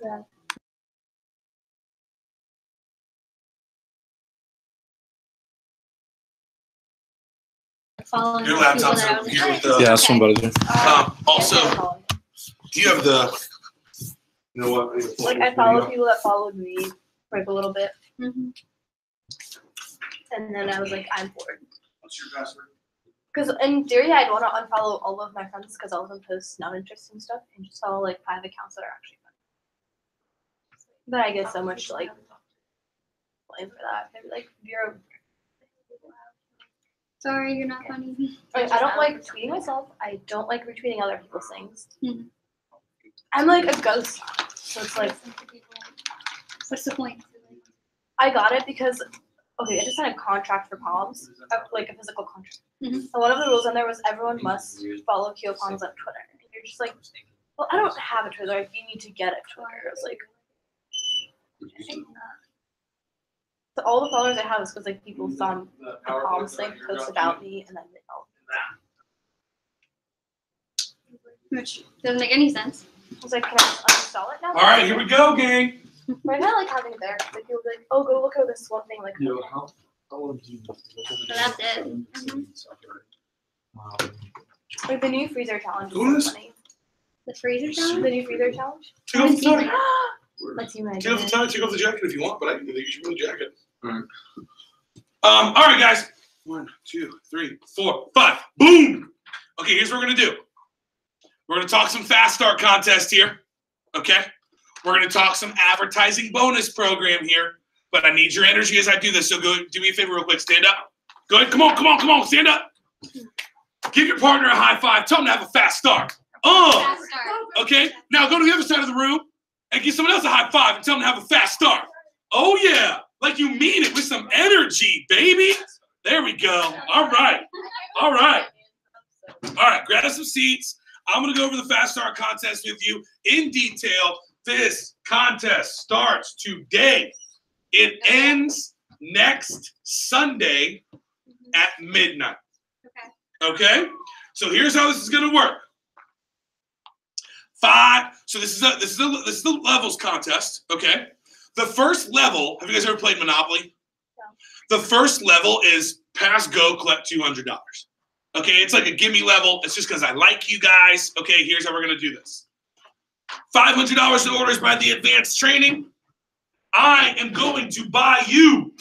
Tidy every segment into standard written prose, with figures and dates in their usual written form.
Yeah. Your laptop's over here with the. Yeah, that's one better. Also, do you have the? You know what? Like I follow people that followed me for like a little bit, Mm-hmm. and then I was like, I'm bored. What's your password? Because in theory, I'd want to unfollow all of my friends because all of them post not interesting stuff, and just follow like 5 accounts that are actually fun. But I get so much like blame for that. Maybe like you're. Sorry, you're not funny. Like, I don't like tweeting myself. I don't like retweeting other people's things. Mhm. I'm like a ghost, so it's like What's the point? I got it because okay, I just signed a contract for Palms, like a physical contract. Mhm. And one of the rules on there was everyone must follow Keo Palms on Twitter. And you're just like, well, I don't have a Twitter. Like, you need to get a Twitter. I was like, so all the followers I have is because like people saw the Palms thing post about me, and then they know. Which doesn't make any sense. I was like, can I just uninstall it now? All right, here we go, gang. But I kind of like having it there. Like people be like, oh, go look at this one thing. Like, How old do you? So that's it. like the new freezer challenge Who is is- so funny. The freezer The challenge? new freezer challenge. Take off the tie. My team and I Take off did the it. tie. Take off the jacket if you want, but I think you should wear the jacket. All right, guys. 1, 2, 3, 4, 5. Boom. Okay, here's what we're gonna do. We're gonna talk some fast start contest here. Okay. We're gonna talk some advertising bonus program here. But I need your energy as I do this. So go do me a favor real quick. Stand up. Go ahead. Come on. Stand up. Give your partner a high five. Tell them to have a fast start. Fast start. Okay. Now go to the other side of the room and give someone else a high five and tell them to have a fast start. Oh yeah. Like you mean it with some energy, baby. There we go. All right. Grab some seats. I'm going to go over the fast start contest with you in detail. This contest starts today. It ends next Sunday at midnight. Okay? So here's how this is going to work. 5. So this is the levels contest, okay? The first level, have you guys ever played Monopoly? No. The first level is pass, go, collect $200. Okay, it's like a gimme level. It's just because I like you guys. Okay, here's how we're going to do this. $500 in orders by the advanced training. I am going to buy you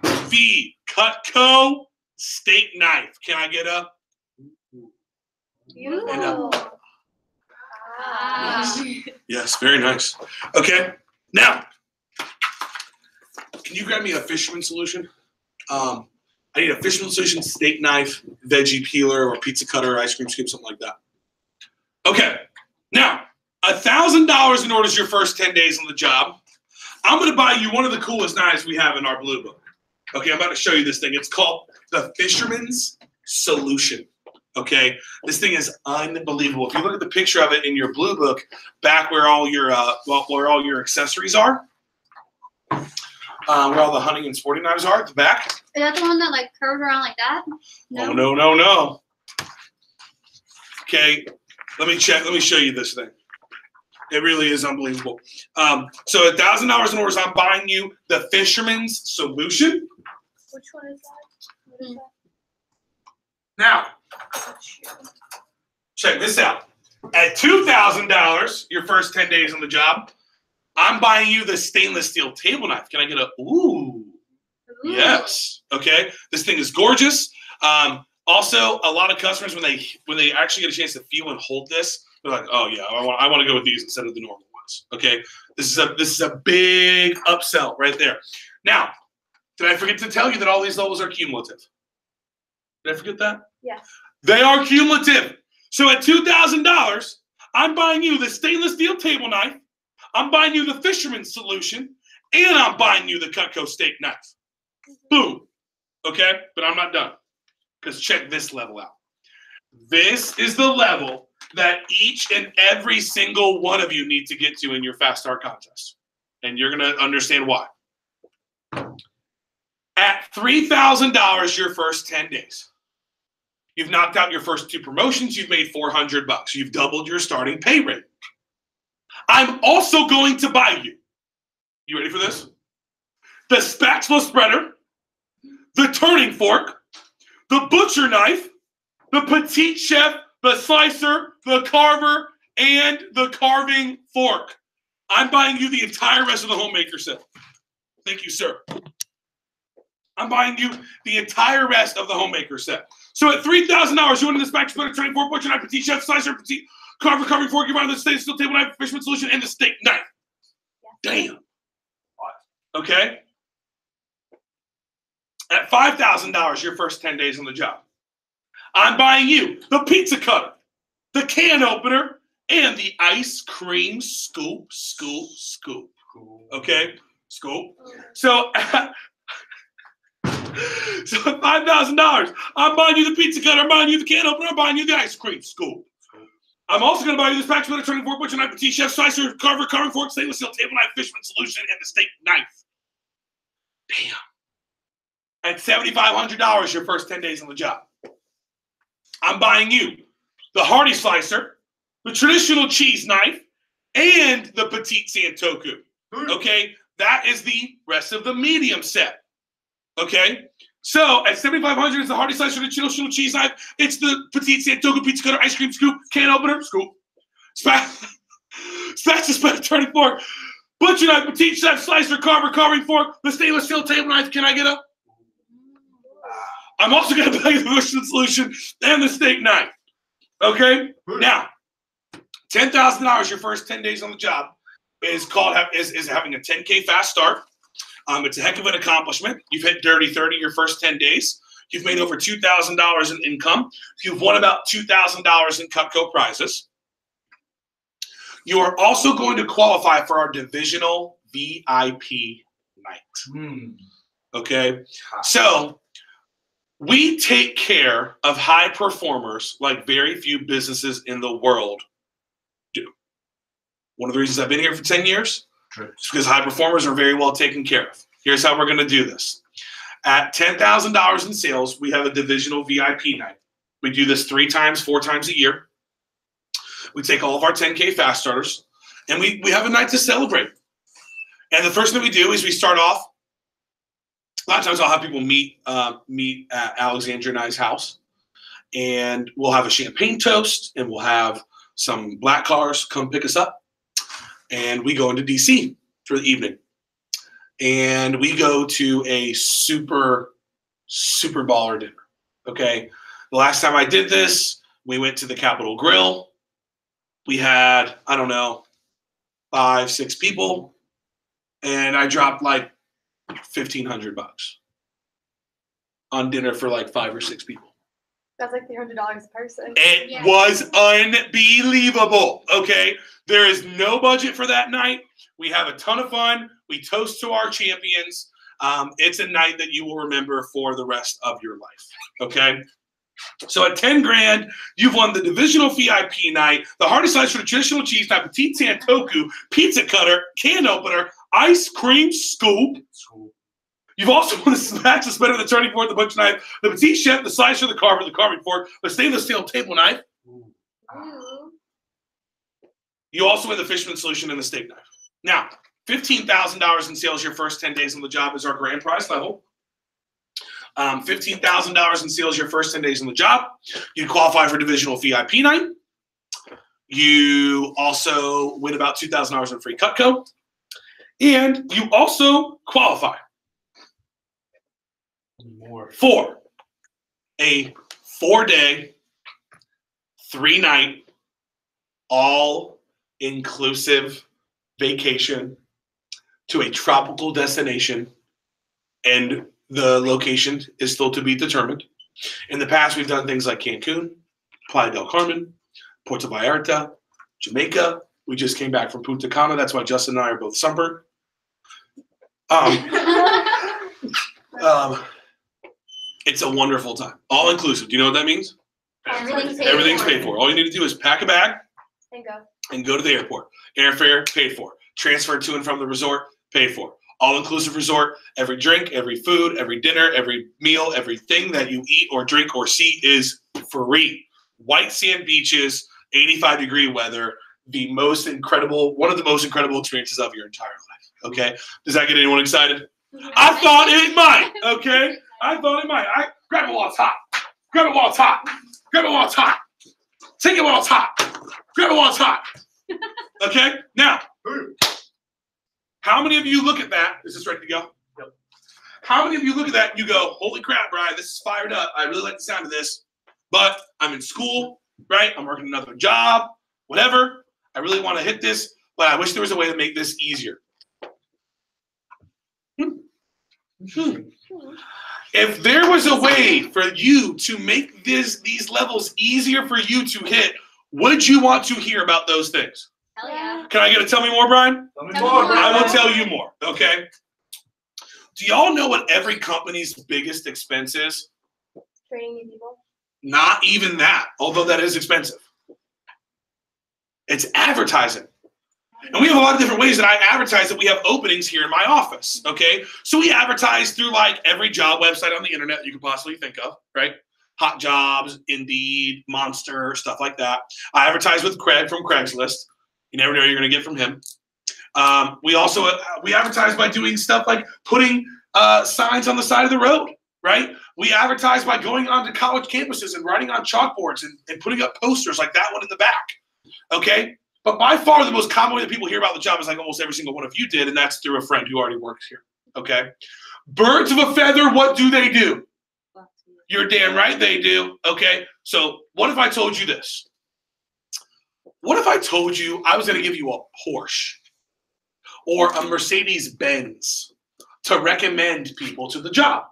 the Cutco steak knife. Can I get up? Beautiful. Yes, very nice. Okay, now, can you grab me a fisherman solution? I need a fisherman solution, steak knife, veggie peeler, or pizza cutter, ice cream scoop, something like that. Okay, now, $1,000 in orders your first 10 days on the job. I'm going to buy you one of the coolest knives we have in our blue book. Okay, I'm about to show you this thing. It's called the Fisherman's Solution. Okay, this thing is unbelievable. If you look at the picture of it in your blue book, back where all your accessories are, where all the hunting and sporting knives are at the back. Is that the one that like curved around like that? No. Oh, no. Okay, let me check. Let me show you this thing. It really is unbelievable. So $1,000 in orders, I'm buying you the Fisherman's Solution. Which one is that? What is that? Now, check this out. At $2,000, your first 10 days on the job, I'm buying you the stainless steel table knife. Can I get a ooh? Yes. Okay. This thing is gorgeous. Also, a lot of customers when they actually get a chance to feel and hold this, they're like, oh yeah, I want to go with these instead of the normal ones. Okay. This is a big upsell right there. Now, did I forget to tell you that all these levels are cumulative? Did I forget that? Yes. They are cumulative. So at $2,000, I'm buying you the stainless steel table knife, I'm buying you the Fisherman's Solution, and I'm buying you the Cutco steak knife. Boom. Okay? But I'm not done. Because check this level out. This is the level that each and every single one of you need to get to in your Fast Start contest. And you're going to understand why. At $3,000 your first 10 days. You've knocked out your first 2 promotions. You've made $400. You've doubled your starting pay rate. I'm also going to buy you. You ready for this? The spatula spreader, the turning fork, the butcher knife, the petite chef, the slicer, the carver, and the carving fork. I'm buying you the entire rest of the homemaker set. Thank you, sir. I'm buying you the entire rest of the homemaker set. So at $3,000, you want the spatula spreader, turning fork, butcher knife, petite chef, slicer, petite carver, carving fork, you're buying the stainless steel table knife, fisherman solution, and the steak knife. Damn. Okay? At $5,000 your first 10 days on the job, I'm buying you the pizza cutter, the can opener, and the ice cream scoop. Okay? Scoop. So at $5,000, I'm buying you the pizza cutter, I'm buying you the can opener, I'm buying you the ice cream scoop. I'm also going to buy you this spatula, turning fork, butcher knife, petite chef, slicer, carver, carving fork, stainless steel table knife, fisherman solution, and the steak knife. Damn. At $7,500 your first 10 days on the job, I'm buying you the hearty slicer, the traditional cheese knife, and the petite santoku. Okay? That is the rest of the medium set. Okay? So at $7,500, it's the hearty slicer, the traditional cheese knife, it's the petite santoku, pizza cutter, ice cream scoop, can opener, scoop, spatula, spreader, turning fork, butcher knife, petite chef, slicer, carver, carving fork, the stainless steel table knife. Can I get up? I'm also going to buy you the fisherman solution and the steak knife. Okay? Now, $10,000 your first 10 days on the job is having a 10K fast start. It's a heck of an accomplishment. You've hit dirty 30 your first 10 days. You've made over $2,000 in income. You've won about $2,000 in Cutco prizes. You are also going to qualify for our divisional VIP night. Okay? So we take care of high performers like very few businesses in the world do. One of the reasons I've been here for 10 years is because high performers are very well taken care of. Here's how we're going to do this. At $10,000 in sales, we have a divisional VIP night. We do this 4 times a year. We take all of our 10K fast starters, and we have a night to celebrate. And the first thing we do is we start off. A lot of times I'll have people meet at Alexandra and I's house, and we'll have a champagne toast, and we'll have some black cars come pick us up, and we go into DC for the evening. And we go to a super baller dinner, okay? The last time I did this, we went to the Capitol Grill. We had, I don't know, 5, 6 people, and I dropped like $1,500 on dinner for like 5 or 6 people. That's like $300 a person. It was unbelievable, okay? There is no budget for that night. We have a ton of fun. We toast to our champions. It's a night that you will remember for the rest of your life, okay? So at 10 grand, you've won the divisional VIP night, the hearty slice for the traditional cheese knife, petite santoku, pizza cutter, can opener, ice cream scoop. You've also won the spatula spreader, the turning fork, the butcher knife, the petite chef, the slicer, the carver, the carving fork, the stainless steel table knife. You also win the fisherman solution and the steak knife. Now, $15,000 in sales your first 10 days on the job is our grand prize level. $15,000 in sales your first 10 days on the job. You qualify for divisional VIP night. You also win about $2,000 in free Cutco. And you also qualify for a 4-day, 3-night, all-inclusive vacation to a tropical destination, and the location is still to be determined. In the past, we've done things like Cancun, Playa del Carmen, Puerto Vallarta, Jamaica. We just came back from Punta Cana. That's why Justin and I are both sunburned. It's a wonderful time. All inclusive. Do you know what that means? Everything's paid for. All you need to do is pack a bag and go to the airport. Airfare, paid for. Transfer to and from the resort, paid for. All-inclusive resort. Every drink, every food, every dinner, every meal, everything that you eat or drink or see is free. White sand beaches, 85-degree weather. one of the most incredible experiences of your entire life. Okay? Does that get anyone excited? I thought it might. Okay? I thought it might. Grab it while it's hot. Grab it while it's hot. Grab it while it's hot. Take it while it's hot. Grab it while it's hot. Okay? Now, how many of you look at that? Is this ready to go? Yep. How many of you look at that and you go, holy crap, Brian, this is fired up. I really like the sound of this, but I'm in school, right? I'm working another job, whatever. I really want to hit this, but I wish there was a way to make this easier. If there was a way for you to make these levels easier for you to hit, would you want to hear about those things? Hell yeah. Can I get a tell me more, Brian? Tell me more, Brian. I will tell you more, okay? Do y'all know what every company's biggest expense is? Training new people. Not even that, although that is expensive. It's advertising. And we have a lot of different ways that I advertise that we have openings here in my office, okay? So we advertise through like every job website on the internet that you could possibly think of, right? Hot Jobs, Indeed, Monster, stuff like that. I advertise with Craig from Craigslist. You never know what you're going to get from him. We advertise by doing stuff like putting signs on the side of the road, right? We advertise by going onto college campuses and writing on chalkboards and putting up posters like that one in the back, okay? But by far the most common way that people hear about the job is like almost every single one of you did, and that's through a friend who already works here, okay? Birds of a feather, what do they do? You're damn right they do, okay? So what if I told you this? What if I told you I was going to give you a Porsche or a Mercedes-Benz to recommend people to the job?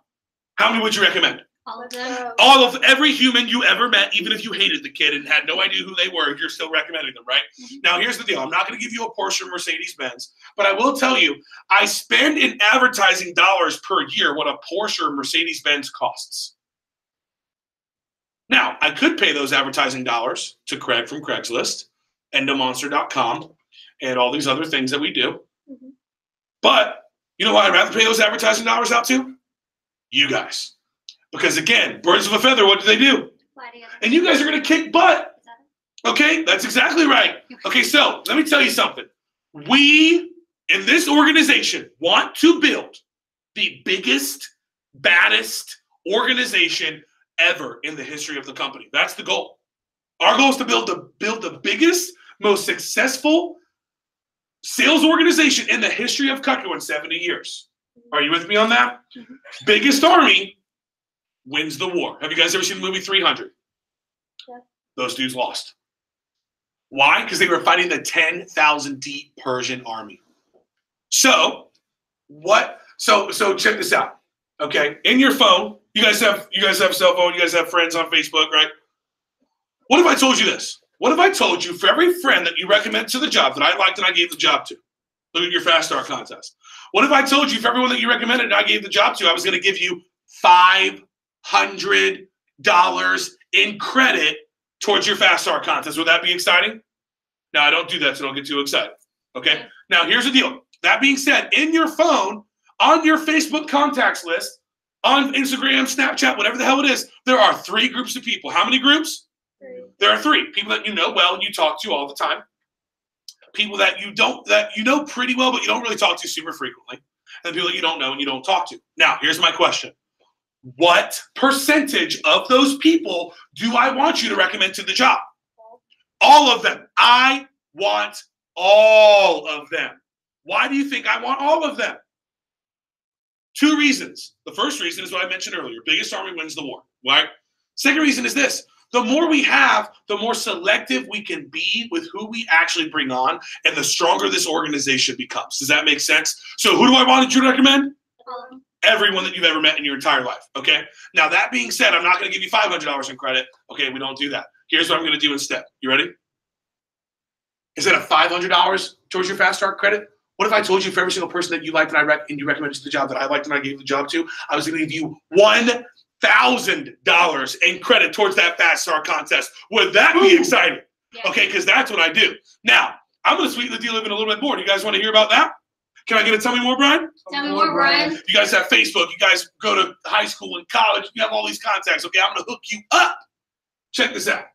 How many would you recommend? All of them. All of every human you ever met, even if you hated the kid and had no idea who they were, you're still recommending them, right? Mm-hmm. Now, here's the deal. I'm not going to give you a Porsche or Mercedes-Benz, but I will tell you, I spend in advertising dollars per year what a Porsche or Mercedes-Benz costs. Now, I could pay those advertising dollars to Craig from Craigslist, endomonster.com, and all these other things that we do. Mm-hmm. But you know why I'd rather pay those advertising dollars out to? You guys. Because again, birds of a feather, what do? And you guys are going to kick butt. Okay, that's exactly right. Okay, so let me tell you something. We, in this organization, want to build the biggest, baddest organization ever in the history of the company. That's the goal. Our goal is to build the biggest, most successful sales organization in the history of Cutco in 70 years. Are you with me on that? Mm-hmm. Biggest army wins the war. Have you guys ever seen the movie 300? Yeah. Those dudes lost. Why? Because they were fighting the 10,000 deep Persian army. So what? So check this out. Okay, in your phone, you guys have cell phone. You guys have friends on Facebook, right? What if I told you this? What if I told you for every friend that you recommend to the job that I liked and I gave the job to? Look at your Fast Start contest. What if I told you for everyone that you recommended and I gave the job to, I was going to give you $500 in credit towards your Fast Start contest? Would that be exciting? No, I don't do that, so don't get too excited. Okay? Now, here's the deal. That being said, in your phone, on your Facebook contacts list, on Instagram, Snapchat, whatever the hell it is, there are 3 groups of people. How many groups? 3. There are 3. People that you know well and you talk to all the time. People that you know pretty well, but you don't really talk to super frequently. And people that you don't know and you don't talk to. Now, here's my question. What percentage of those people do I want you to recommend to the job? All of them. I want all of them. Why do you think I want all of them? 2 reasons. The first reason is what I mentioned earlier. Biggest army wins the war, right? Second reason is this. The more we have, the more selective we can be with who we actually bring on, and the stronger this organization becomes. Does that make sense? So who do I want you to recommend? Everyone that you've ever met in your entire life, okay? Now, that being said, I'm not going to give you $500 in credit. Okay, we don't do that. Here's what I'm going to do instead. You ready? Instead of $500 towards your Fast Start credit, what if I told you for every single person that you liked and you recommended to the job that I liked and I gave the job to, I was going to give you $1,000 in credit towards that Fast Start contest? Would that be exciting? Yeah. Okay, because that's what I do. Now, I'm going to sweeten the deal even a little bit more. Do you guys want to hear about that? Can I get a tell me more, Brian? Tell me more, Brian. You guys have Facebook. You guys go to high school and college. You have all these contacts. Okay, I'm going to hook you up. Check this out.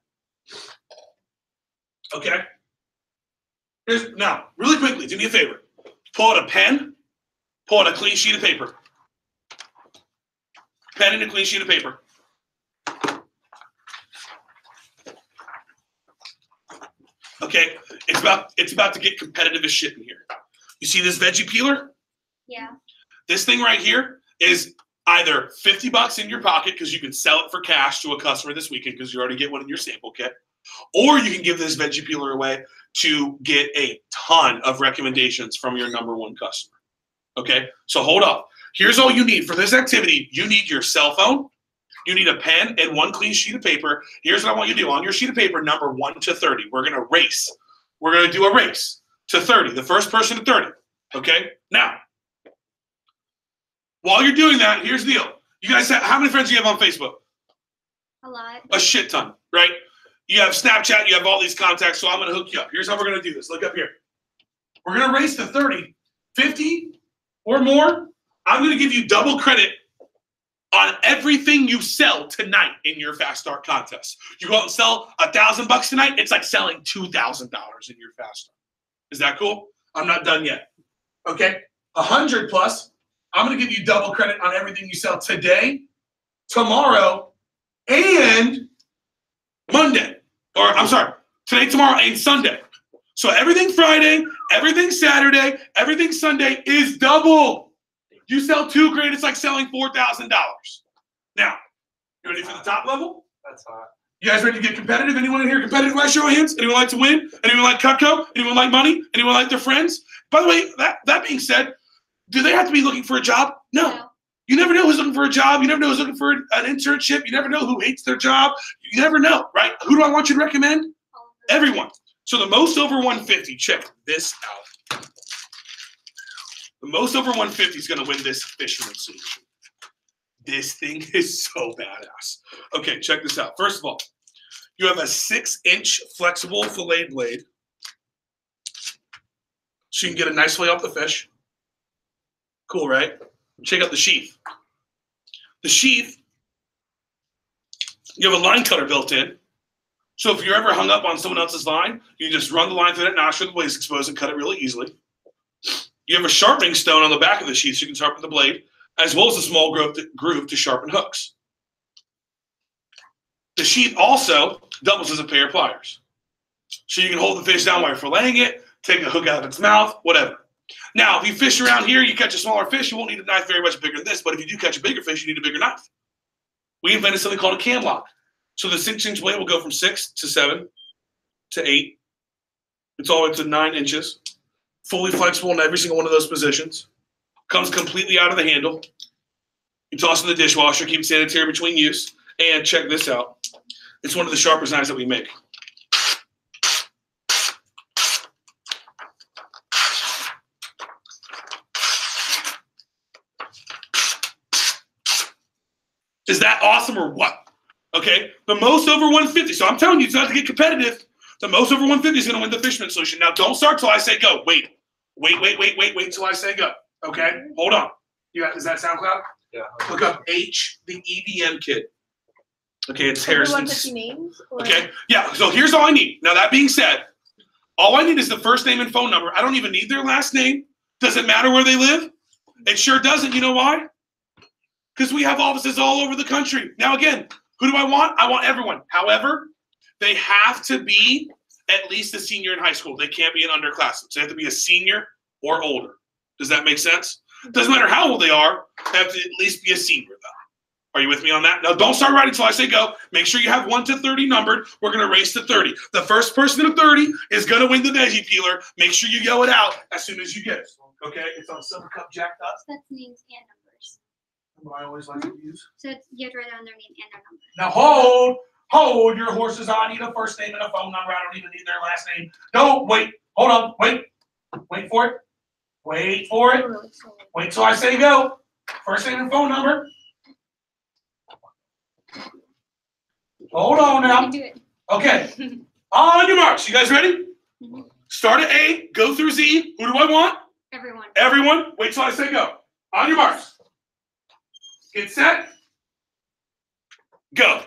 Okay. Now, really quickly, do me a favor. Pull out a pen. Pull out a clean sheet of paper. Pen and a clean sheet of paper. Okay, it's about to get competitive as shit in here. You see this veggie peeler? Yeah. This thing right here is either $50 in your pocket because you can sell it for cash to a customer this weekend because you already get one in your sample kit, or you can give this veggie peeler away to get a ton of recommendations from your number one customer. Okay, so hold up. Here's all you need for this activity. You need your cell phone. You need a pen and one clean sheet of paper. Here's what I want you to do. On your sheet of paper, number 1 to 30. We're going to race. We're going to do a race to 30. The first person to 30. Okay? Now, while you're doing that, here's the deal. You guys have, how many friends do you have on Facebook? A lot. A shit ton, right? You have Snapchat. You have all these contacts, so I'm going to hook you up. Here's how we're going to do this. Look up here. We're going to race to 30. 50 or more, I'm going to give you double credit on everything you sell tonight in your Fast Start contest. You go out and sell $1,000 tonight, it's like selling $2,000 in your Fast Start. Is that cool? I'm not done yet. Okay, 100 plus, I'm gonna give you double credit on everything you sell today, tomorrow, and Monday. Or I'm sorry, today, tomorrow, and Sunday. So everything Friday, everything Saturday, everything Sunday is double. You sell $2,000, it's like selling $4,000. Now, you ready for the top level? That's hot. You guys ready to get competitive? Anyone in here competitive? Last show of hands? Anyone like to win? Anyone like Cutco? Anyone like money? Anyone like their friends? By the way, that being said, do they have to be looking for a job? No. You never know who's looking for a job. You never know who's looking for an internship. You never know who hates their job. You never know, right? Who do I want you to recommend? Everyone. So the most over 150, check this out. The most over 150 is going to win this fisherman solution. This thing is so badass. Okay, check this out. First of all, you have a 6-inch flexible fillet blade. So you can get a nice fillet off the fish. Cool, right? Check out the sheath. The sheath, you have a line cutter built in. So if you're ever hung up on someone else's line, you just run the line through that nostril, the blade's exposed, and cut it really easily. You have a sharpening stone on the back of the sheath so you can sharpen the blade, as well as a small groove to sharpen hooks. The sheath also doubles as a pair of pliers. So you can hold the fish down while you're filleting it, take a hook out of its mouth, whatever. Now, if you fish around here, you catch a smaller fish, you won't need a knife very much bigger than this, but if you do catch a bigger fish, you need a bigger knife. We invented something called a cam lock. So the 6-inch blade will go from 6 to 7 to 8. It's all the way to 9 inches. Fully flexible in every single one of those positions. Comes completely out of the handle. You toss it in the dishwasher, keep it sanitary between use. And check this out. It's one of the sharpest knives that we make. Is that awesome or what? Okay, the most over 150. So I'm telling you, it's not to get competitive. The most over 150 is going to win the fisherman solution. Now, don't start till I say go. Wait till I say go. Okay, hold on. Is that SoundCloud? Yeah. Look up H, the EDM kid. Okay, it's Harrison's. Names, or? Okay, yeah. So here's all I need. Now that being said, all I need is the first name and phone number. I don't even need their last name. Does it matter where they live? It sure doesn't. You know why? Because we have offices all over the country. Now again, who do I want? I want everyone. However, they have to be at least a senior in high school. They can't be an underclassman. So they have to be a senior or older. Does that make sense? Doesn't matter how old they are. They have to at least be a senior, though. Are you with me on that? Now, don't start writing until I say go. Make sure you have 1 to 30 numbered. We're going to race to 30. The first person to 30 is going to win the veggie peeler. Make sure you yell it out as soon as you get it. Okay? It's on Silver Cup jacked up. That's names and numbers. What I always like to use. So you have to write down their name and their number. Now, hold your horses. I need a first name and a phone number. I don't even need their last name. Don't wait. Hold on. Wait for it. Wait for it. Wait till I say go. First name and phone number. Hold on You now. can do it. Okay. On your marks. You guys ready? Start at A. Go through Z. Who do I want? Everyone. Everyone. Wait till I say go. On your marks. Get set. Go.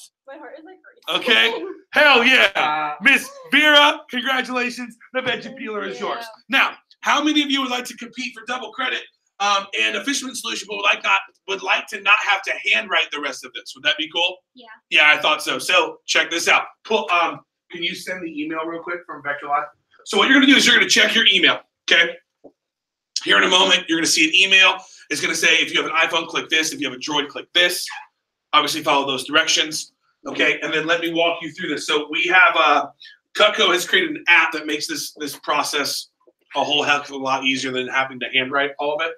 applause. My heart is like racing. Okay? Hell yeah. Miss Vera, congratulations. The veggie peeler is yours. Now, how many of you would like to compete for double credit and a fisherman solution, but would like to not have to handwrite the rest of this? Would that be cool? Yeah. Yeah, I thought so. So check this out. Can you send the email real quick from Vector Live? So what you're going to do is you're going to check your email, okay? Here in a moment, you're going to see an email. It's going to say, if you have an iPhone, click this. If you have a Droid, click this. Obviously, follow those directions, okay? And then let me walk you through this. So we have Cutco has created an app that makes this process a whole heck of a lot easier than having to handwrite all of it.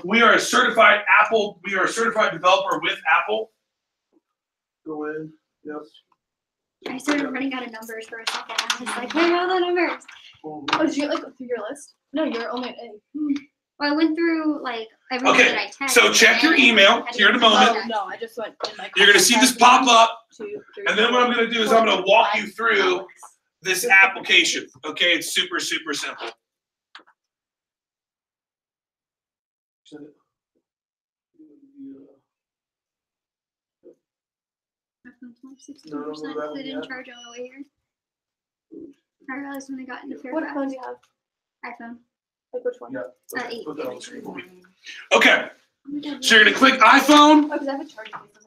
We are a certified developer with Apple. Go in. Yep. I started running out of numbers for a second. I was like, where are all the numbers? Oh, did you like go through your list? No, you're only at A. Well, I went through like everyone Okay, that I texted. so check your email here in a moment. Oh no, I just went in my. You're going to see this pop up, 2, 3, and then what I'm going to do is I'm going to walk you through this application. Okay, it's super, super simple. iPhone's like 16%. They didn't charge on the way here. I realized when I got into What Fairfax. phone do you have? iPhone. Like which one? Yeah. 8. Put that on the screen for me. Okay, so you're going to click iPhone, Oh, because I have a charging case. I was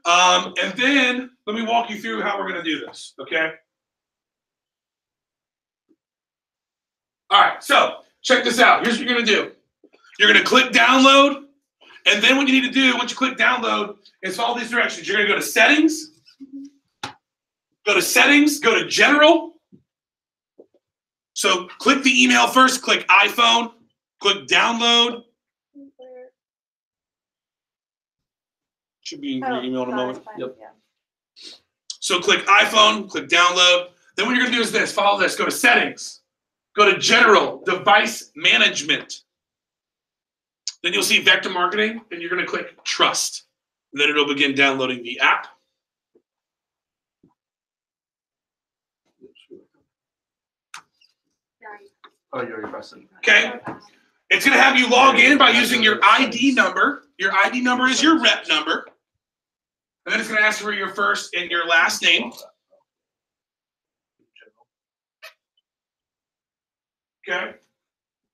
gonna get 7. and then let me walk you through how we're going to do this, okay? All right, so check this out. Here's what you're going to do. You're going to click download, and then what you need to do once you click download is follow these directions. You're going to go to settings, go to general. So click the email first, click iPhone, click download. Should be in your email in a moment. Yep. Yeah. So click iPhone, click download. Then what you're going to do is this, follow this, go to settings, go to general, device management. Then you'll see vector marketing, and you're going to click trust. And then it'll begin downloading the app. Oh, you already pressed it. Okay. It's going to have you log in by using your ID number. Your ID number is your rep number. And then it's going to ask for your first and your last name. Okay.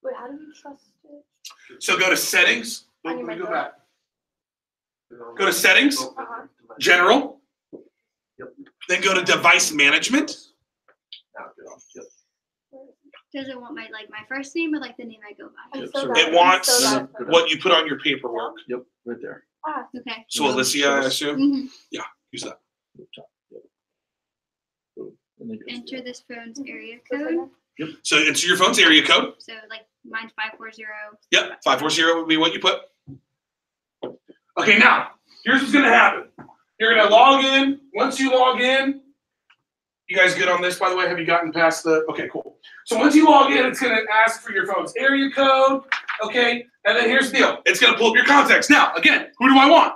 Wait, how do you trust it? So go to settings. On Let your me go Mac. back. Go to settings, Uh-huh. general. Yep. Then go to device management. Now get off. Yep. Does it want my first name or like the name I go by? I'm Yep, so so bad. It I'm wants so bad for what you put on your paperwork. Yep, right there. Ah, Okay. So Alicia, I assume? Mhm. Use that. Up top. Yep. Boom. And then go Enter this phone's area this right code. now? So enter your phone's area code. So like mine's 540. Yep, 540 would be what you put. Okay, now, here's what's going to happen. You're going to log in. Once you log in, you guys good on this, by the way? Have you gotten past the, okay, cool. So once you log in, it's going to ask for your phone's area code, okay? And then here's the deal. It's going to pull up your contacts. Now, again, who do I want?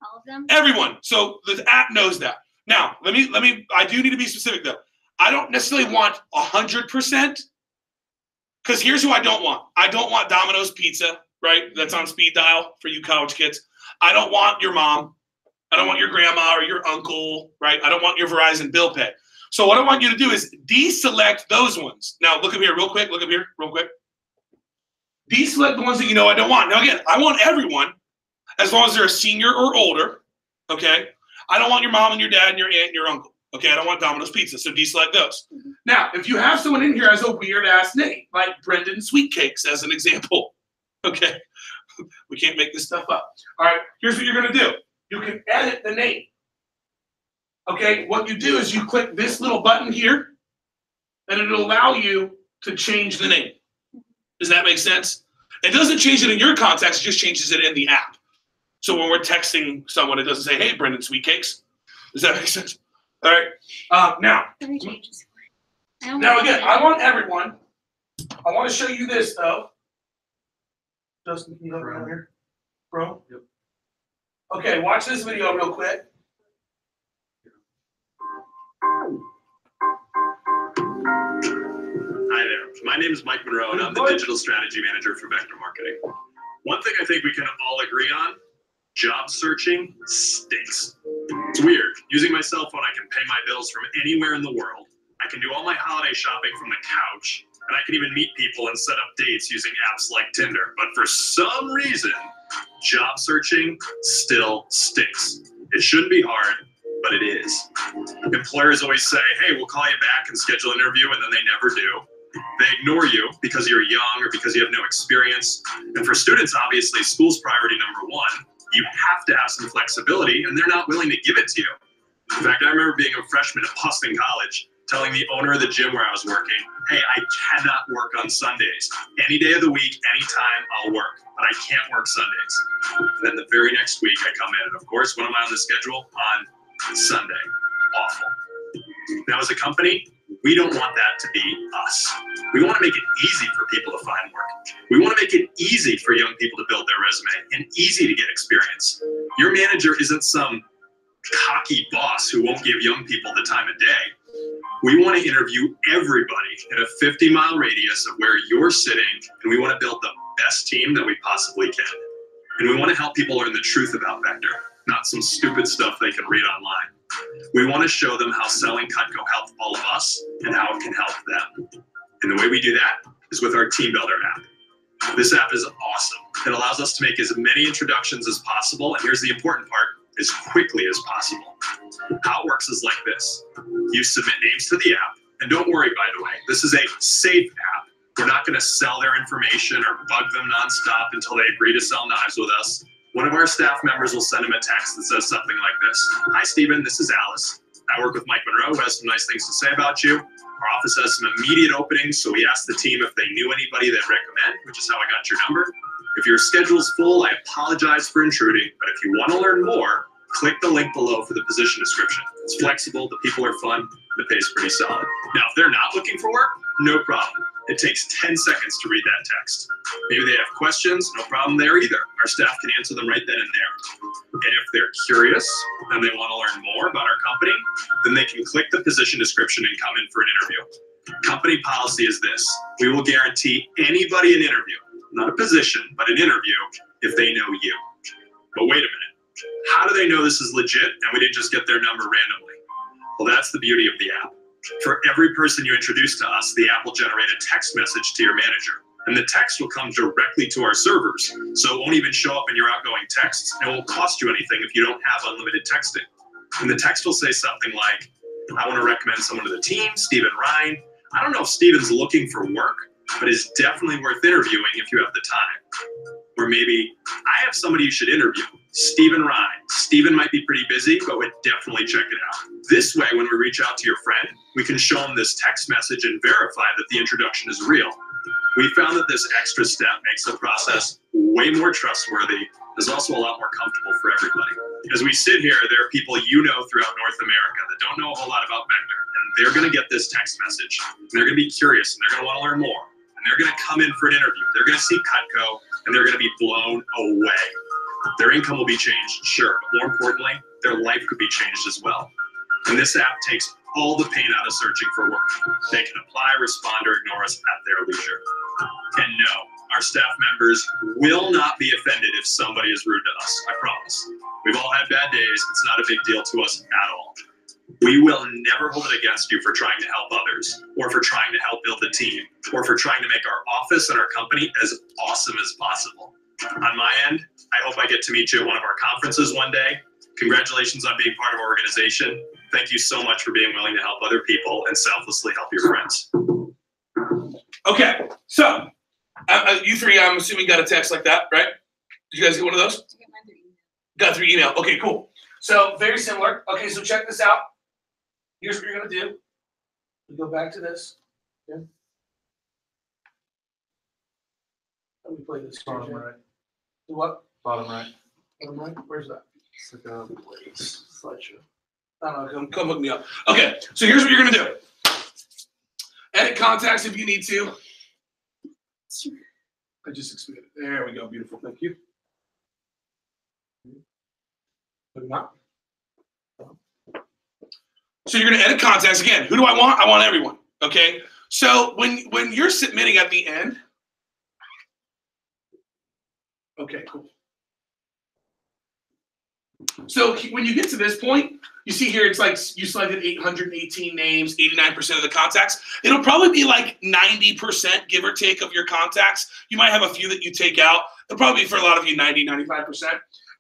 All of them. Everyone. So the app knows that. Now, I do need to be specific though. I don't necessarily want 100%, because here's who I don't want. I don't want Domino's Pizza, right? That's on speed dial for you college kids. I don't want your mom. I don't want your grandma or your uncle, right? I don't want your Verizon bill pay. So what I want you to do is deselect those ones. Now look up here real quick. Look up here real quick. Deselect the ones that you know I don't want. Now again, I want everyone as long as they're a senior or older, okay? I don't want your mom and your dad and your aunt and your uncle, okay? I don't want Domino's Pizza, so deselect those. Now, if you have someone in here as a weird-ass name, like Brendan Sweetcakes as an example, okay? We can't make this stuff up. All right, here's what you're going to do. You can edit the name. Okay, what you do is you click this little button here, and it'll allow you to change the name. Does that make sense? It doesn't change it in your contacts, it just changes it in the app. So when we're texting someone, it doesn't say, hey, Brendan Sweetcakes. Does that make sense? All right, now again, I want everyone. I want to show you this, though. Justin, can you help me out here? Bro? Yep. Okay, watch this video real quick. Hi there. My name is Mike Monroe, and I'm the Digital Strategy Manager for Vector Marketing. One thing I think we can all agree on Job searching stinks. It's weird. Using my cell phone, I can pay my bills from anywhere in the world. I can do all my holiday shopping from the couch. And I can even meet people and set up dates using apps like Tinder. But for some reason, job searching still stinks. It shouldn't be hard, but it is. Employers always say, hey, we'll call you back and schedule an interview, and then they never do. They ignore you because you're young or because you have no experience. And for students, obviously, school's priority number one. You have to have some flexibility, and they're not willing to give it to you. In fact, I remember being a freshman at Boston College, telling the owner of the gym where I was working, hey, I cannot work on Sundays. Any day of the week, anytime, I'll work, but I can't work Sundays. And then the very next week I come in, and of course, when am I on the schedule? On Sunday. Awful. Now, as a company, we don't want that to be us. We want to make it easy for people to find work. We want to make it easy for young people to build their resume and easy to get experience. Your manager isn't some cocky boss who won't give young people the time of day. We want to interview everybody in a 50-mile radius of where you're sitting, and we want to build the best team that we possibly can. And we want to help people learn the truth about Vector, not some stupid stuff they can read online. We want to show them how selling Cutco helped all of us and how it can help them. And the way we do that is with our Team Builder app. This app is awesome. It allows us to make as many introductions as possible, and here's the important part, as quickly as possible. How it works is like this. You submit names to the app, and don't worry, by the way, this is a safe app. We're not going to sell their information or bug them nonstop until they agree to sell knives with us. One of our staff members will send them a text that says something like this. Hi, Stephen, this is Alice. I work with Mike Monroe, who has some nice things to say about you. Our office has some immediate openings, so we asked the team if they knew anybody they'd recommend, which is how I got your number. If your schedule's full, I apologize for intruding, but if you want to learn more, click the link below for the position description. It's flexible, the people are fun, the pay's pretty solid. Now, if they're not looking for work, no problem. It takes 10 seconds to read that text. Maybe they have questions, no problem there either. Our staff can answer them right then and there. And if they're curious and they want to learn more about our company, then they can click the position description and come in for an interview. Company policy is this. We will guarantee anybody an interview, not a position, but an interview if they know you. But wait a minute. How do they know this is legit and we didn't just get their number randomly? Well, that's the beauty of the app. For every person you introduce to us, the app will generate a text message to your manager. And the text will come directly to our servers. So it won't even show up in your outgoing texts. And it won't cost you anything if you don't have unlimited texting. And the text will say something like, I want to recommend someone to the team, Stephen Ryan. I don't know if Stephen's looking for work, but it's definitely worth interviewing if you have the time. Or maybe, I have somebody you should interview, Stephen Ryan. Stephen might be pretty busy, but would definitely check it out. This way, when we reach out to your friend, we can show them this text message and verify that the introduction is real. We found that this extra step makes the process way more trustworthy. It's also a lot more comfortable for everybody. As we sit here, there are people you know throughout North America that don't know a whole lot about Vector, and they're going to get this text message. And they're going to be curious, and they're going to want to learn more. And they're going to come in for an interview. They're going to see Cutco, and they're going to be blown away. Their income will be changed, sure, but more importantly, their life could be changed as well. And this app takes all the pain out of searching for work. They can apply, respond, or ignore us at their leisure. And no, our staff members will not be offended if somebody is rude to us, I promise. We've all had bad days. It's not a big deal to us at all. We will never hold it against you for trying to help others, or for trying to help build a team, or for trying to make our office and our company as awesome as possible. On my end, I hope I get to meet you at one of our conferences one day. Congratulations on being part of our organization. Thank you so much for being willing to help other people and selflessly help your friends. Okay, so you three, I'm assuming, got a text like that, right? Did you guys get one of those? Got through email. Okay, cool. So very similar. Okay, so check this out. Here's what you're gonna do. You go back to this. Yeah. Let me play this. Bottom right. Do what? Bottom right. Bottom right? Where's that? It's like a Slideshow. I don't know. Come hook me up. Okay, so here's what you're gonna do. Edit contacts if you need to. I just expanded. There we go. Beautiful. Thank you. Put them out. So you're going to edit contacts again. Who do I want? I want everyone. Okay. So when you're submitting at the end. Okay, cool. So when you get to this point, you see here it's like you selected 818 names, 89% of the contacts. It'll probably be like 90%, give or take, of your contacts. You might have a few that you take out. It'll probably be for a lot of you 90, 95%.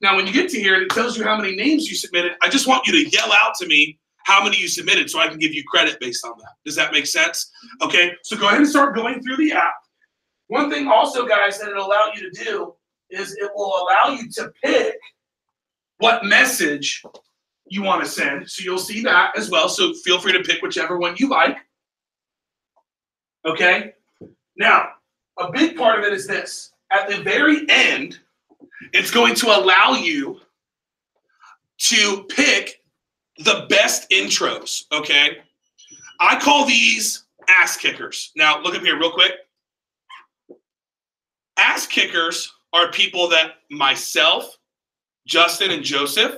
Now, when you get to here and it tells you how many names you submitted, I just want you to yell out to me how many you submitted so I can give you credit based on that. Does that make sense? Okay, so go ahead and start going through the app. One thing also, guys, that it'll allow you to do is it will allow you to pick what message you want to send. So you'll see that as well. So feel free to pick whichever one you like. Okay? Now, a big part of it is this. At the very end, it's going to allow you to pick the best intros, okay? I call these ass kickers. Now, look up here real quick. Ass kickers are people that myself, Justin, and Joseph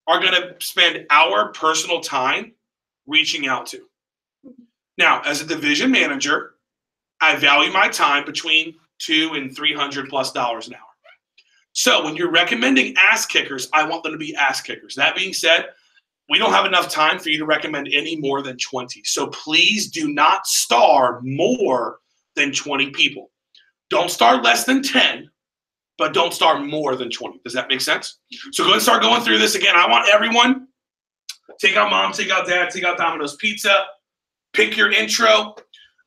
are going to spend our personal time reaching out to. Now, as a division manager, I value my time between $200 and $300+ an hour. So when you're recommending ass kickers, I want them to be ass kickers. That being said, we don't have enough time for you to recommend any more than 20. So please do not star more than 20 people. Don't star less than 10, but don't star more than 20. Does that make sense? So go ahead and start going through this again. I want everyone, take out mom, take out dad, take out Domino's Pizza, pick your intro.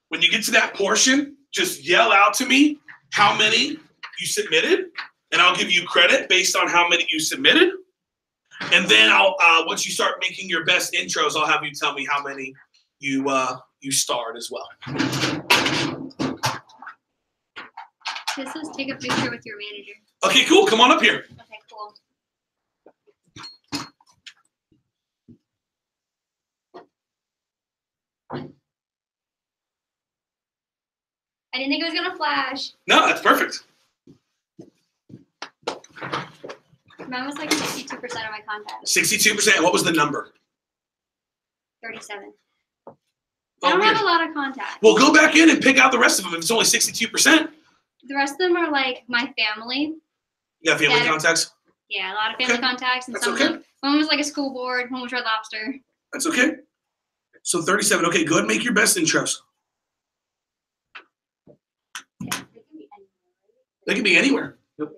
When you get to that portion, just yell out to me how many you submitted, and I'll give you credit based on how many you submitted. And then I'll once you start making your best intros, I'll have you tell me how many you starred as well. This says take a picture with your manager. Okay, cool. Come on up here. Okay, cool. I didn't think it was gonna flash. No, that's perfect. Mine was like 62% of my contacts. 62%. What was the number? 37. Oh, I don't weird. have a lot of contacts. Well, go back in and pick out the rest of them. If it's only 62%, The rest of them are like my family. you got family Yeah. contacts. Yeah, a lot of family Okay. contacts, and That's some okay. of them, one was like a school board, one was Red Lobster. That's okay. So 37. Okay, go ahead and make your best intros. They can be anywhere. Yep.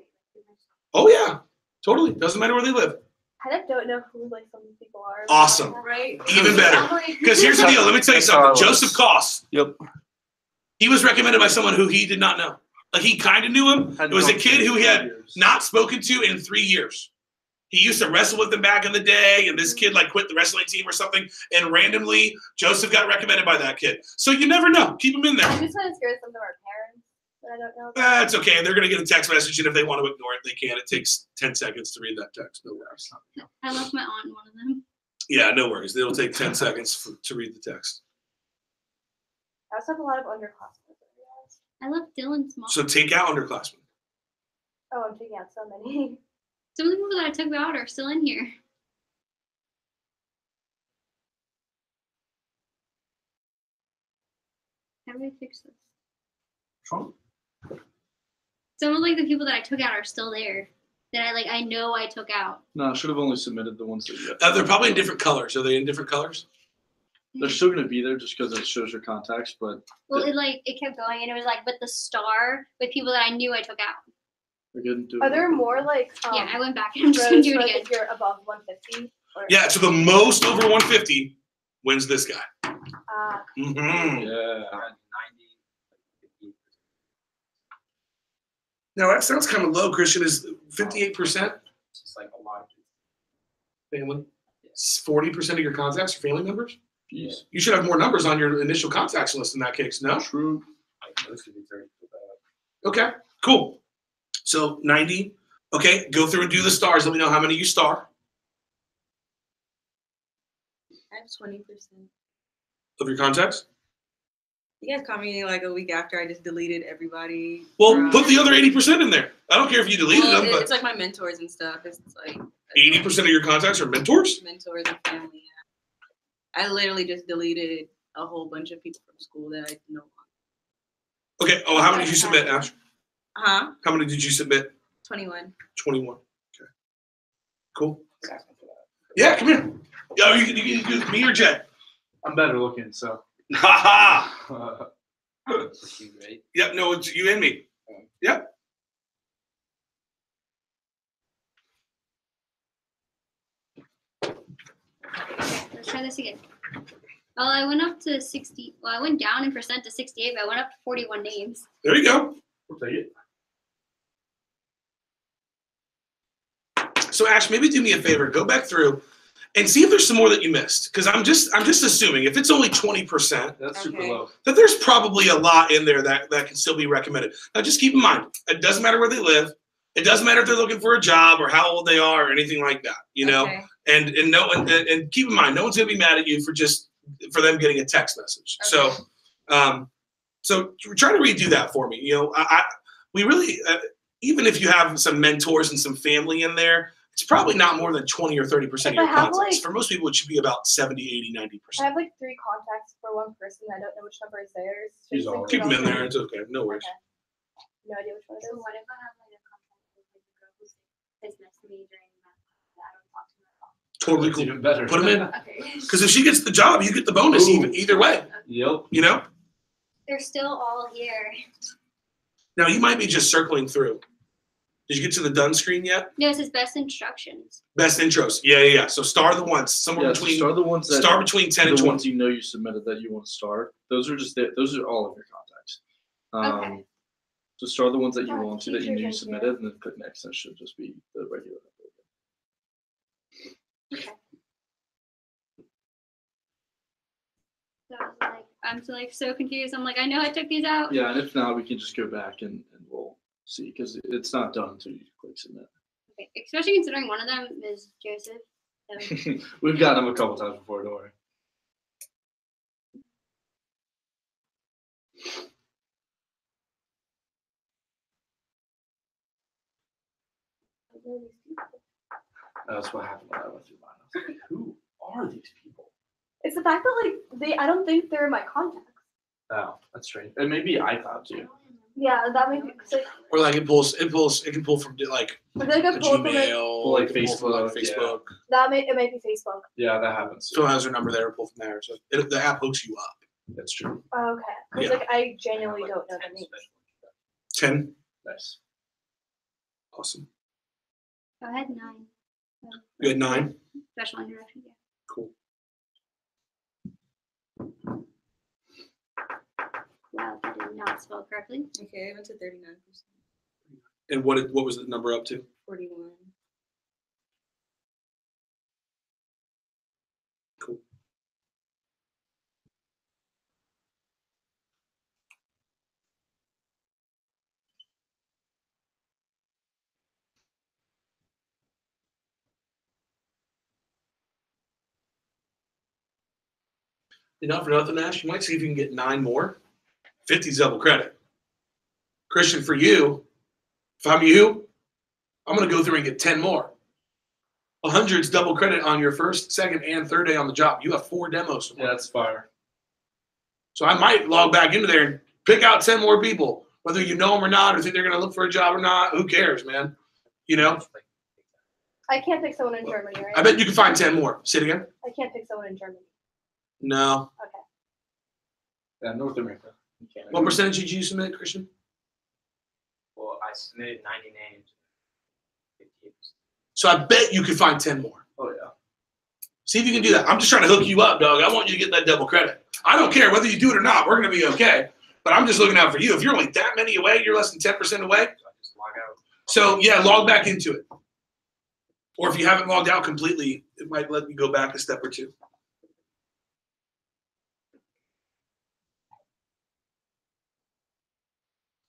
Oh yeah, totally. Doesn't matter where they live. I don't know who like some of these people are. Awesome. Right? Even better. Because here's the deal. Let me tell you something. Joseph Koss. Yep. He was recommended by someone who he did not know. Like he kind of knew him. It was a kid who he had not spoken to in 3 years. He used to wrestle with them back in the day, and this kid like quit the wrestling team or something. And randomly, Joseph got recommended by that kid. So you never know. Keep him in there. I'm just kind of scared of some of our parents that I don't know. That's okay. They're going to get a text message, and if they want to ignore it, they can. It takes 10 seconds to read that text. No worries. I left my aunt in one of them. Yeah, no worries. It'll take 10 seconds to read the text. I also have a lot of underclassmen. I left Dylan's mom. So take out underclassmen. Oh, I'm taking out so many. Some of the people that I took out are still in here. How do I fix this? Some of like the people that I took out are still there. That I know I took out. No, I should have only submitted the ones that you They're probably in different colors. Are they in different colors? They're still going to be there just because it shows your contacts, but Well, it kept going, and it was like with the star with people that I knew I took out. I didn't do Are it. there more like Yeah, I went back and I'm just gonna rows do for, it like, again. if you're above 150? Or, Yeah, so the most over 150 wins this guy. Mm-hmm. Yeah. Now that sounds kind of low, Christian. Is 58% It's just like a lot of family? 40% of your contacts are family members? Jeez. You should have more numbers on your initial contacts list in that case, no? True. like those could be 30 people. Okay, cool. So 90. Okay, go through and do the stars. Let me know how many you star I have 20%. of your contacts. You guys caught me like a week after I just deleted everybody. Well, from- put the other 80% in there. I don't care if you deleted Well, them, but it's like my mentors and stuff. It's like 80% of your contacts are mentors? mentors and family. Yeah. I literally just deleted a whole bunch of people from school that I know. Okay, oh, how many did you submit, Ash? Huh? How many did you submit? 21. 21. Okay. Cool. Yeah, come here. Yo, you can do me or Jay. I'm better looking, so. Ha ha. Right? Yep, no, it's you and me. Yep. Okay, let's try this again. Well, I went up to 60. Well, I went down in percent to 68, but I went up to 41 names. There you go. We'll take it. So Ash, maybe do me a favor. Go back through and see if there's some more that you missed. Because I'm just assuming if it's only 20%, That's super Okay. low. that there's probably a lot in there that can still be recommended. Now, just keep in mind, it doesn't matter where they live. It doesn't matter if they're looking for a job or how old they are or anything like that. You know, Okay. and keep in mind, no one's gonna be mad at you for them getting a text message. Okay. So try to redo that for me. You know, we really even if you have some mentors and some family in there, it's probably not more than 20 or 30% of If your I have, contacts. like- For most people, it should be about 70, 80, 90%. I have like 3 contacts for one person. I don't know which number is theirs. So Use just, like, all of Keep them in put it there. on- It's okay. No worries. Okay. No idea which one it So is. what if I have like a contact with like the girl who sits next to me during that I don't talk to her at all? Totally That's cool. even better. Put 'em in. Okay. Because if she gets the job, you get the bonus Ooh. either way. Yep. You know. They're still all here. Now you might be just circling through. Did you get to the done screen yet? No, it says best instructions. Best intros. Yeah. So star the ones somewhere Yeah, so between start the ones that star between 10 and the 20. ones you know you submitted that you want to start. Those are those are all of your contacts. Okay. So start the ones that you Oh, want to that you knew you teachers in here. submitted, and then click next. That should just be the regular. So I was like, I'm so confused. I'm like, I know I took these out. Yeah, and if not, we can just go back and we'll see because it's not done until you click submit. Okay. Especially considering one of them is Joseph. So We've gotten them a couple times before. Don't worry. That's what happened when I went through mine. I was like, who are these people? It's the fact that like I don't think they're in my contacts. Oh, that's strange. And maybe iCloud too. Yeah, that makes it. Like, Or like it can pull from like I feel like a I pulled from like Gmail, like it can pull from, like, Facebook, yeah. Facebook. it might be Facebook. Yeah, that happens. Phil has her number there, pull from there. So the app hooks you up. That's true. Oh, okay. Because Yeah. like I genuinely don't know the names. 10. Nice. Awesome. I had 9. You had 9. Special introduction. Yeah. Cool. Wow, I did not spell correctly. Okay, I went to 39%. And what was the number up to? 41. Cool. Not for nothing, Ash. You might see if you can get 9 more. 50's double credit. Christian, for you, if I'm you, I'm going to go through and get 10 more. 100's double credit on your first, second, and third day on the job. You have 4 demos. Yeah, that's fire. So I might log back into there and pick out 10 more people, whether you know them or not, or think they're going to look for a job or not. Who cares, man? You know? I can't pick someone in Germany, right? I bet you can find 10 more. Say it again. I can't pick someone in Germany. No. Okay. Yeah, North America. You can't. What percentage did you submit, Christian? Well, I submitted 90 names. 58%. So I bet you could find 10 more. Oh yeah. See if you can do that. I'm just trying to hook you up, dog. I want you to get that double credit. I don't care whether you do it or not. We're going to be okay. But I'm just looking out for you. If you're only that many away, you're less than 10% away. So I just log out. So, yeah, log back into it. Or if you haven't logged out completely, it might let you go back a step or two.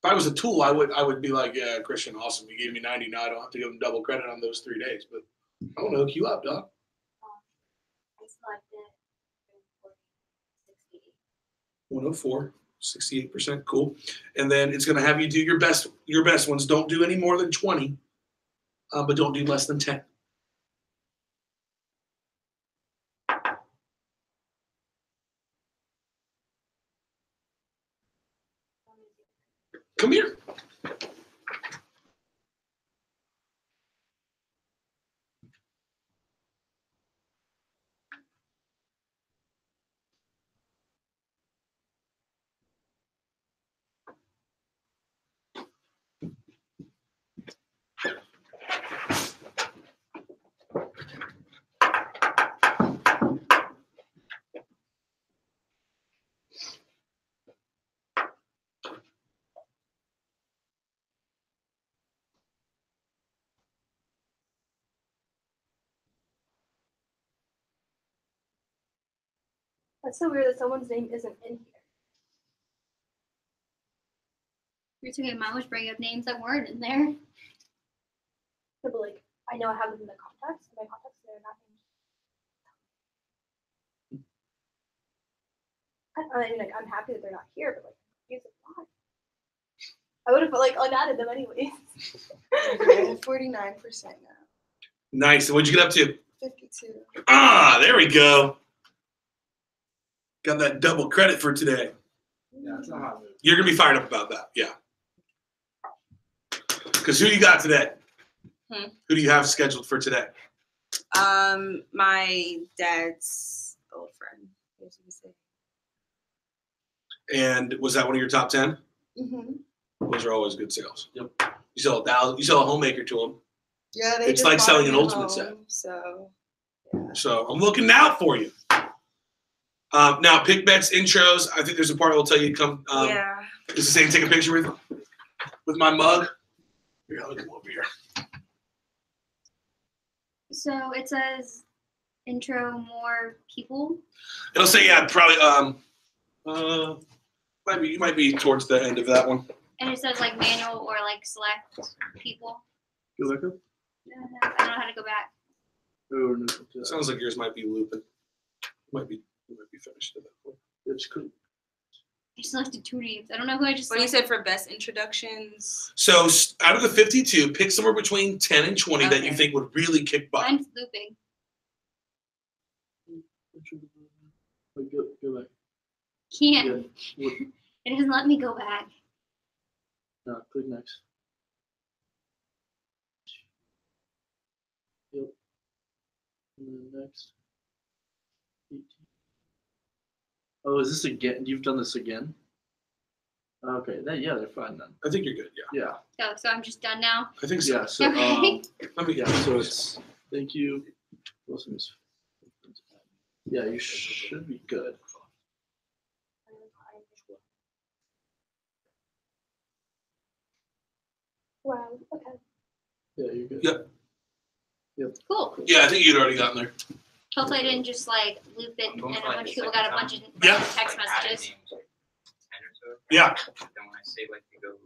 If I was a tool, I would be like, yeah, Christian, awesome. You gave me 90. Now I don't have to give them double credit on those 3 days. But I want to hook you up, dog. I selected 68. 104, 68%. Cool. And then it's going to have you do your best ones. Don't do any more than 20, but don't do less than 10. Come here. That's so weird that someone's name isn't in here. It's okay. Mine was bringing up names that weren't in there. But like, I know I have them in the contacts. My contacts, they're not in. I mean, like, I'm happy that they're not here, but like, use it a lot. I would have like unadded them anyways. I'm at 49% now. Nice. What'd you get up to? 52. Ah, there we go. Got that double credit for today. Yeah, that's not how I move. You're gonna be fired up about that, yeah. Because who you got today? Who do you have scheduled for today? My dad's old friend. I guess you could say. And was that one of your top 10? Mm-hmm. Those are always good sales. Yep. You sell $1,000. You sell a homemaker to them. Yeah, they It's just like bought selling a an new ultimate home, set. So, yeah. So I'm looking out for you. Now, pick bets, intros. I think there's a part I'll tell you to come. Yeah. Is it saying take a picture with my mug? Here, let me come over here. So it says intro more people. It'll say, yeah, probably. You might be towards the end of that one. And it says like manual or like select people. Go back up. I don't know how to go back. Oh, no, Sounds like yours might be looping. Might be finished at that point. it's cool. I selected 2 names. I don't know who I just What you selected. said for best introductions? So out of the 52, pick somewhere between 10 and 20 that you Okay. think would really kick butt. Mine's looping. Wait, go back. Can't. Yeah. It doesn't let me go back. No, click next. Yep. And then next. 18. Oh, is this again? You've done this again? Okay, then yeah, they're fine then. I think you're good, yeah. Yeah. Oh, so I'm just done now. I think so. Yeah. So Okay. Let me, yeah. So it's thank you. Wilson is- Yeah, you should be good. Wow. Okay. Yeah, you're good. Yep. Cool. Yeah, I think you'd already gotten there. Hopefully I didn't just like loop it and a bunch of people got a bunch of Yeah. text Like, added messages. names, like 10 or so. Yeah. Then when I say like to go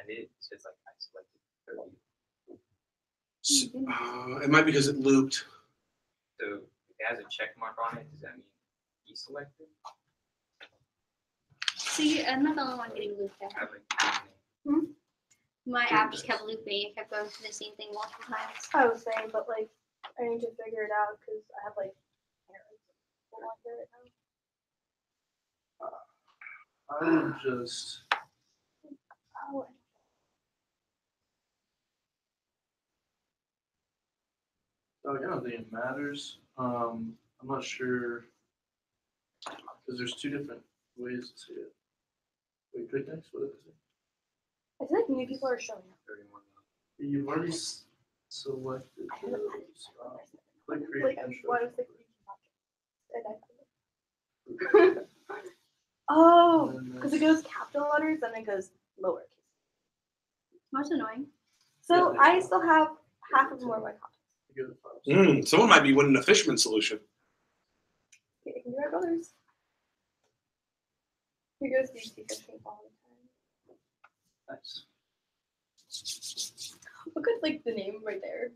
edit, it says like I selected 30. It might be because it looped. So if it has a check mark on it, does that mean he selected? See, I'm not the only one getting looped I out. have like 10 names. My app just kept looping. It kept going through the same thing multiple times. I was saying, but like, I need to figure it out because I have like parents who want to hear it now. I would just. Oh, I don't think it matters. I'm not sure because there's 2 different ways to see it. Wait, click next. What is it? I feel like new people are showing up. 31. You've already selected those. Click create Like, intro. why was the and I oh, And then because it goes capital letters, then it goes lowercase. That's annoying. So Yeah, I still have half of more of my contacts. you go to files. Someone might be winning a fisherman solution. Okay, I can do my brothers. Here goes these two fishing all the time. Nice. Look at like the name right there.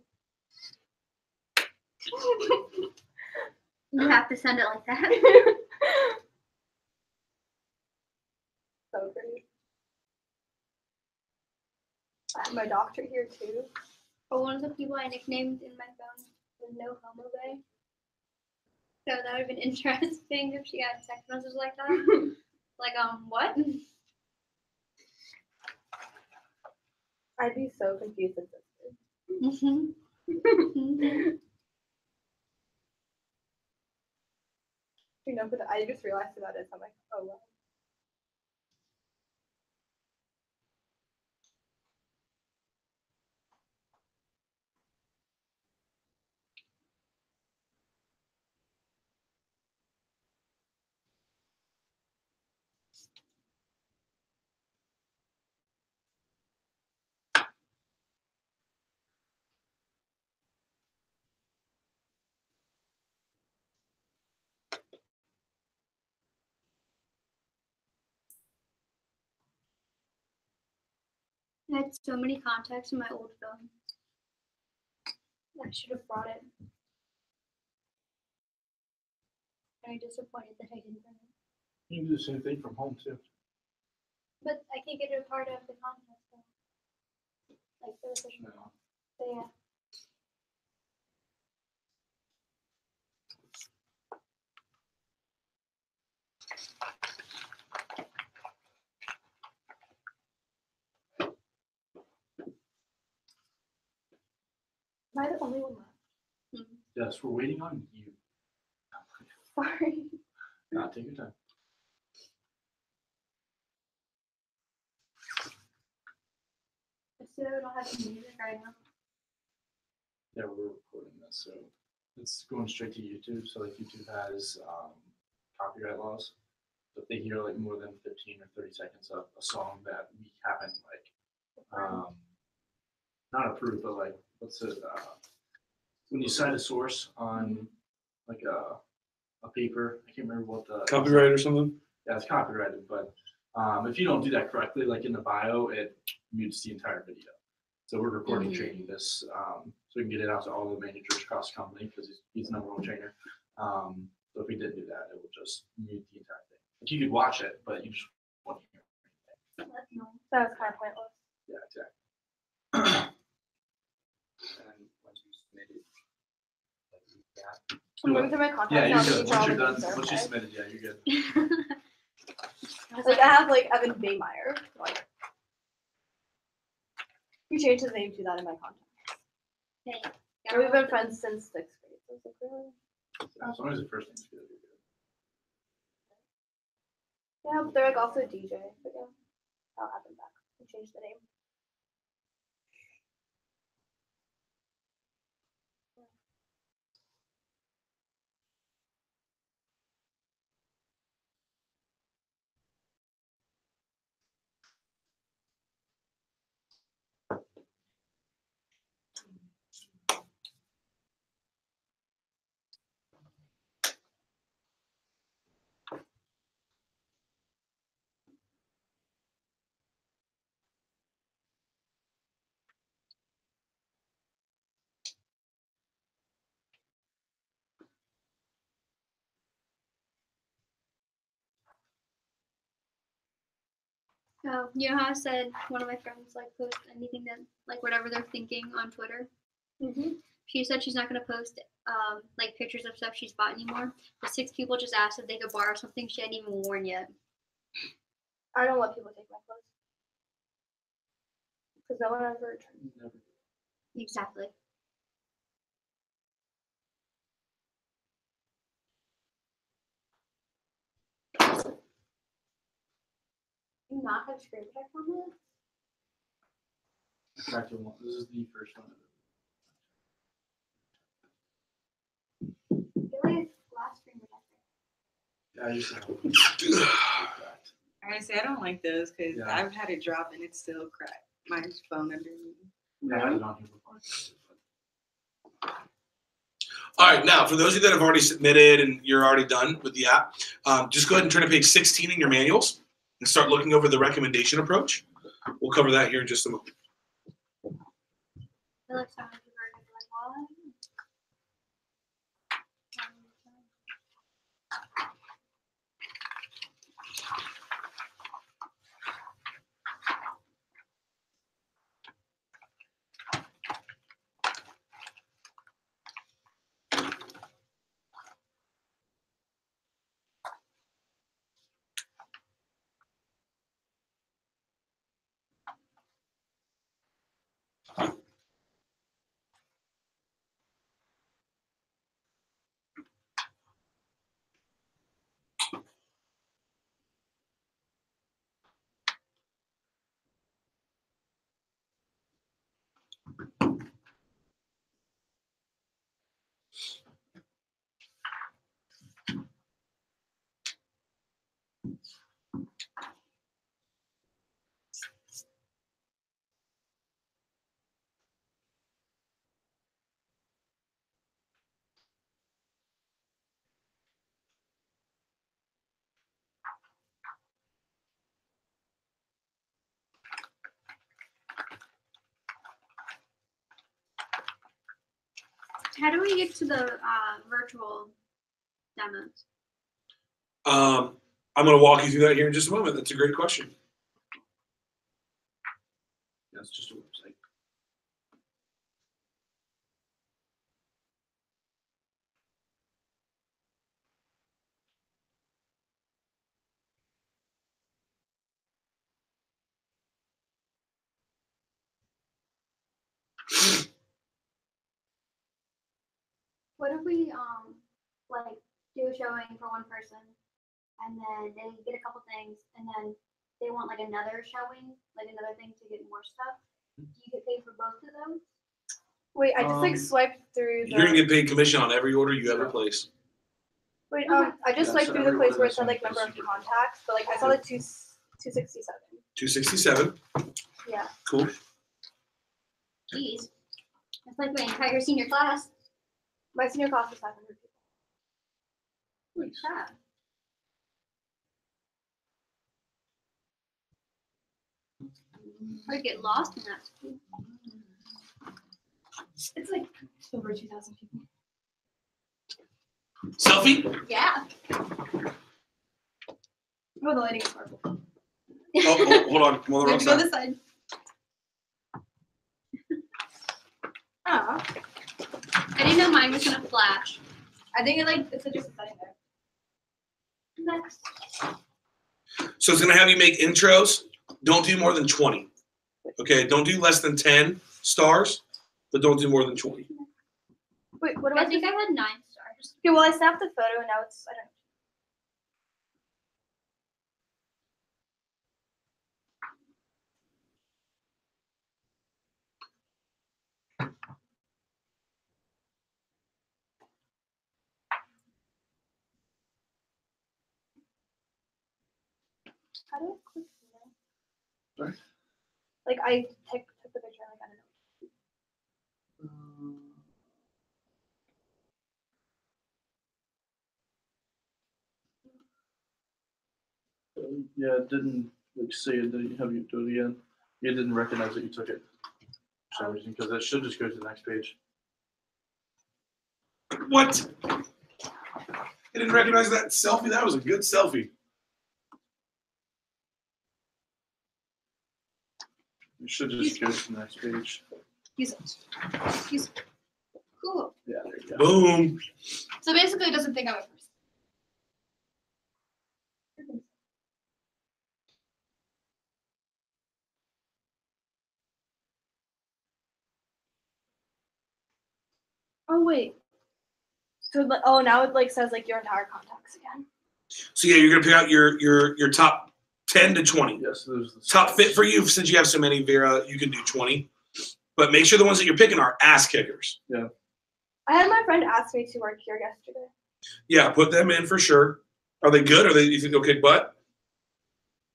You have to send it like that. So great. I have my doctor here too. But one of the people I nicknamed in my phone was No Homo Bay. So that would have been interesting if she got a text message like that. Like, what? I'd be so confused if this Mhm. You know, but I just realized who that is. I'm like, oh wow. I had so many contacts in my old phone. I should have brought it. Very disappointed that I didn't bring it. You can do the same thing from home too. But I can't get a part of the contest though. Like the official. No. So yeah. Am I the only one left? Yes, we're waiting on you. Sorry. Take your time. I still don't have any music right now. Yeah, we're recording this, so it's going straight to YouTube. So like YouTube has copyright laws. So if they hear like more than 15 or 30 seconds of a song that we haven't like not approved, but like what's it? When you cite a source on like a paper, I can't remember what the Copyright or something? Yeah, it's copyrighted, but if you don't do that correctly, like in the bio, it mutes the entire video. So we're recording training this, so we can get it out to all the managers across the company because he's the #1 trainer. So if we didn't do that, it will just mute the entire thing. Like you could watch it, but you just won't hear anything. That's no. That was kind of pointless. Yeah, exactly. And then once you submit it, like, yeah. I'm going through my contacts Yeah, now you're to see good. if all Once you're the done, names are once you okay. submit it, yeah, you're good. Like I have like Evan Baymeyer. Like you changed his name to that in my contacts. Hey. And we've been friends since 6th grade. So it's like really. As long as the first name's good, you're good. Yeah, but they're like also a DJ. But yeah, I'll add them back. We changed the name. Oh, you know how I said one of my friends like post anything that like whatever they're thinking on Twitter. She said she's not gonna post like pictures of stuff she's bought anymore. But 6 people just asked if they could borrow something she hadn't even worn yet. I don't let people take my clothes. Because no one ever returns. Never. Exactly. Do you not have screen protect on this? Practical one. This is the first one. I feel like it's glass screen protector. Yeah, I used to have one. I gotta say I don't like those because Yeah. I've had it drop and it's still cracked. My phone underneath. Yeah, I had it on here before. All right, now for those of you that have already submitted and you're already done with the app, just go ahead and turn to page 16 in your manuals and start looking over the recommendation approach. We'll cover that here in just a moment. I feel like some people are gonna be like, what? How do we get to the virtual demos? I'm going to walk you through that here in just a moment. That's a great question. That's just a website. What if we like do a showing for one person, and then they get a couple things, and then they want like another showing, like another thing to get more stuff? Do you get paid for both of those? Wait, I just like swiped through You're going the. to get paid commission on every order you ever place. Wait, I just Yeah, swiped so through the every place order where it that's said on like the number of super- contacts, but like I saw the 267. 267. Yeah. Cool. Jeez, that's like my entire senior class. My senior class was 500 people. Holy crap. I'd get lost in that school. It's like over 2,000 people. Selfie? Yeah. Oh, the lighting is horrible. Oh, hold on. I'm on the You wrong have to go side. this side. Oh, I didn't know mine was gonna flash. I think it's just a setting there. Next. So it's going to have you make intros. Don't do more than 20. Okay, don't do less than 10 stars, but don't do more than 20. Wait, what I about think I had 9 stars. Okay, well I snapped the photo and now it's I don't know. How do I click here? Sorry? Like I took the picture, like I don't know. Yeah, it didn't like say it. Did you have you do it again? It didn't recognize that you took it for some reason because it should just go to the next page. What? I didn't recognize that selfie. That was a good selfie. It should just go to the next page. Use it. Use it. Cool. Yeah, there you go. Boom. So basically, it doesn't think I'm a person. Oh wait. So oh now it like says like your entire contacts again. So yeah, you're gonna pick out your top 10 to 20. Yes, those are the Top fit spots. for you, since you have so many, Vera, you can do 20. But make sure the ones that you're picking are ass kickers. I had my friend ask me to work here yesterday. Yeah, put them in for sure. Are they good? Are they, you think they'll kick butt?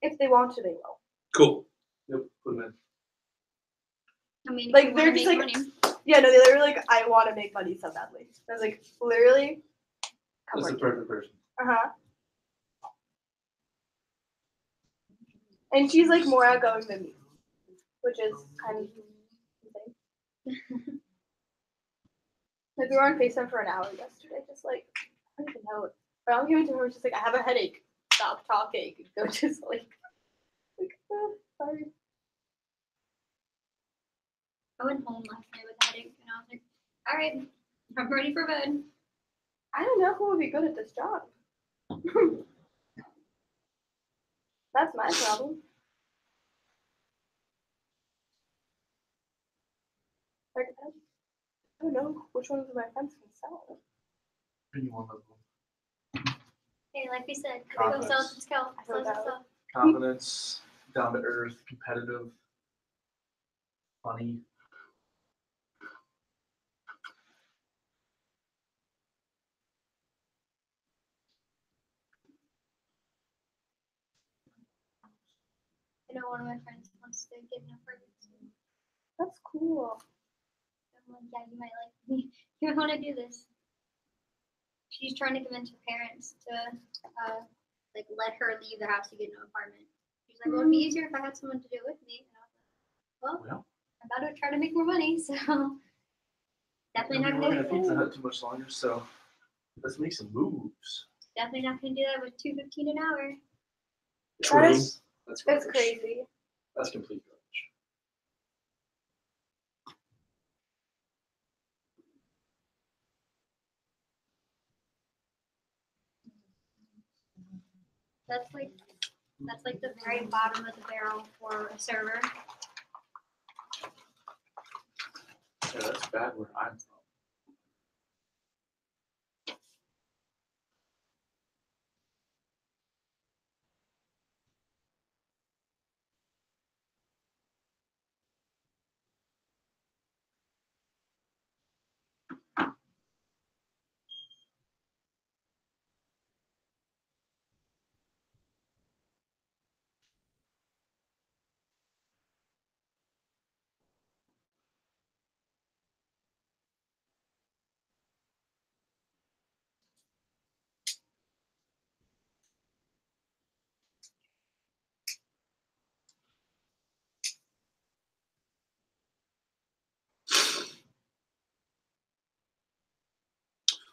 If they want to, they will. Cool. Yep, put them in. I mean, Like, if you they're wanna just make like- money. Yeah, no, they were like, I want to make money so badly. I was like, literally, come That's the work. perfect person. Uh-huh. And she's like more outgoing than me, which is kind of insane. Like we were on FaceTime for an hour yesterday, just like I don't even know it. But I'm giving to her, just like I have a headache. Stop talking. Go to sleep. Like, sorry. I went home last night with a headache, and I was like, all right, I'm ready for bed. I don't know who would be good at this job. That's my problem. Like, I don't know which ones of my friends can sell. Any one of them. Hey, like we said, go sell some skill. I heard that. Confidence, down to earth, competitive, funny. I know one of my friends wants to get an apartment soon. That's cool. I'm like, yeah, you might like me. You want to do this? She's trying to convince her parents to like let her leave the house to get an apartment. She's like, well, it'd be easier if I had someone to do it with me. And I was like, well, Well, I'm about to try to make more money, so Definitely not We're gonna gonna do Pizza that. Hut too much longer, so let's make some moves. Definitely not gonna do that with $2.15 an hour. That is- That's That's rubbish. crazy. That's complete rubbish. That's like the very bottom of the barrel for a server. Yeah, that's bad where I'm from.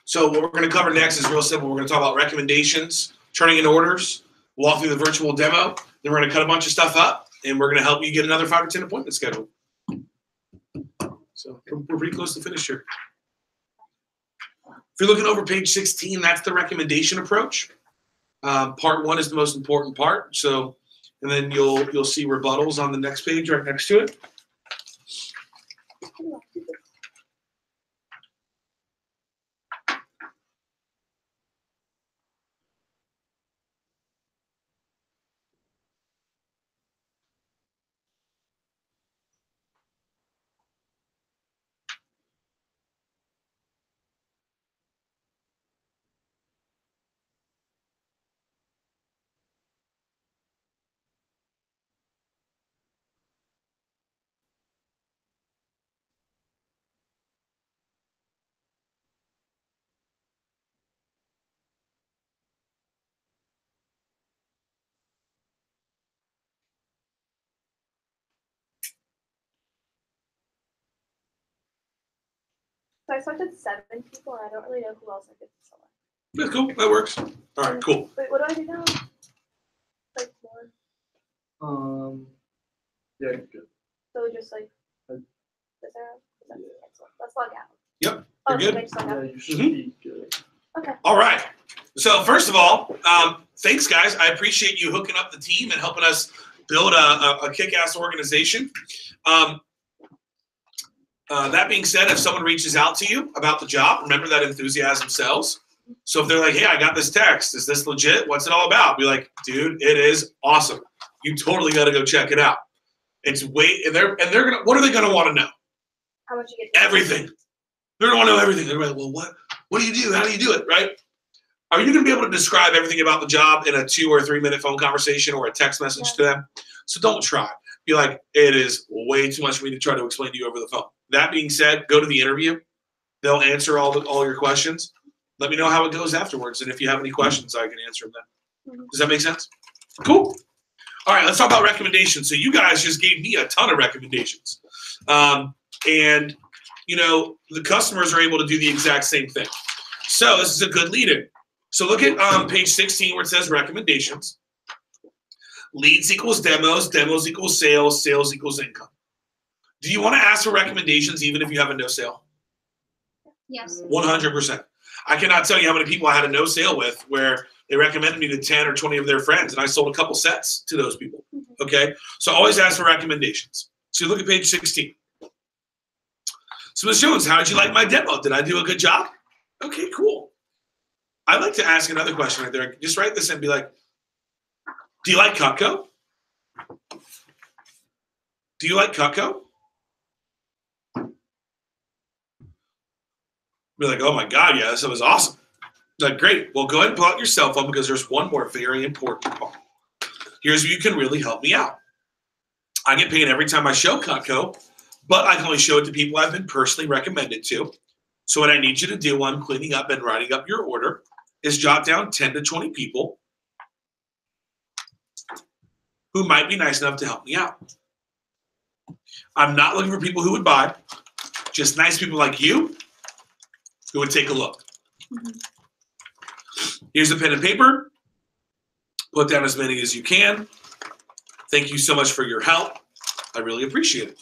So what we're going to cover next is real simple. We're going to talk about recommendations, turning in orders, walk through the virtual demo. Then we're going to cut a bunch of stuff up, and we're going to help you get another 5 or 10 appointments scheduled. So we're pretty close to finish here. If you're looking over page 16, that's the recommendation approach. Part 1 is the most important part. So, and then you'll see rebuttals on the next page right next to it. So I selected 7 people, and I don't really know who else I could select. That's cool. That works. All right, cool. Wait, what do I do now? Like more. Yeah, good. So just like Uh, this arrow. Yeah. Let's log out. Yep, Oh, you're good. can I just log Yeah, out? you should Mhm. be good. Okay. All right. So first of all, thanks, guys. I appreciate you hooking up the team and helping us build a kick-ass organization. That being said, if someone reaches out to you about the job, remember that enthusiasm sells. So if they're like, "Hey, I got this text. Is this legit? What's it all about?" Be like, "Dude, it is awesome. You totally got to go check it out." It's and they're gonna. What are they gonna want to know? How much you get? Everything. They're gonna want to know everything. They're like, "Well, what do you do? How do you do it?" Right? Are you gonna be able to describe everything about the job in a 2 or 3 minute phone conversation or a text message to them? So don't try. Be like, it is way too much for me to try to explain to you over the phone. That being said, go to the interview. They'll answer all your questions. Let me know how it goes afterwards, and if you have any questions, I can answer them then. Does that make sense? Cool. All right, let's talk about recommendations. So you guys just gave me a ton of recommendations, and the customers are able to do the exact same thing. So this is a good lead-in. So look at page 16 where it says recommendations. Leads equals demos, demos equals sales, sales equals income. Do you want to ask for recommendations even if you have a no sale? Yes. 100%. I cannot tell you how many people I had a no sale with where they recommended me to 10 or 20 of their friends, and I sold a couple sets to those people. Okay? So always ask for recommendations. So you look at page 16. So Ms. Jones, how did you like my demo? Did I do a good job? Okay, cool. I'd like to ask another question right there. Just write this and be like, do you like Cutco? Do you like Cutco? Be like, oh my God, yes, that was awesome. Like, great. Well, go ahead and pull out your cell phone because there's one more very important part. Here's where you can really help me out. I get paid every time I show Cutco, but I can only show it to people I've been personally recommended to. So what I need you to do while I'm cleaning up and writing up your order is jot down 10 to 20 people who might be nice enough to help me out. I'm not looking for people who would buy, just nice people like you who would take a look. Mhm. Here's a pen and paper. Put down as many as you can. Thank you so much for your help. I really appreciate it.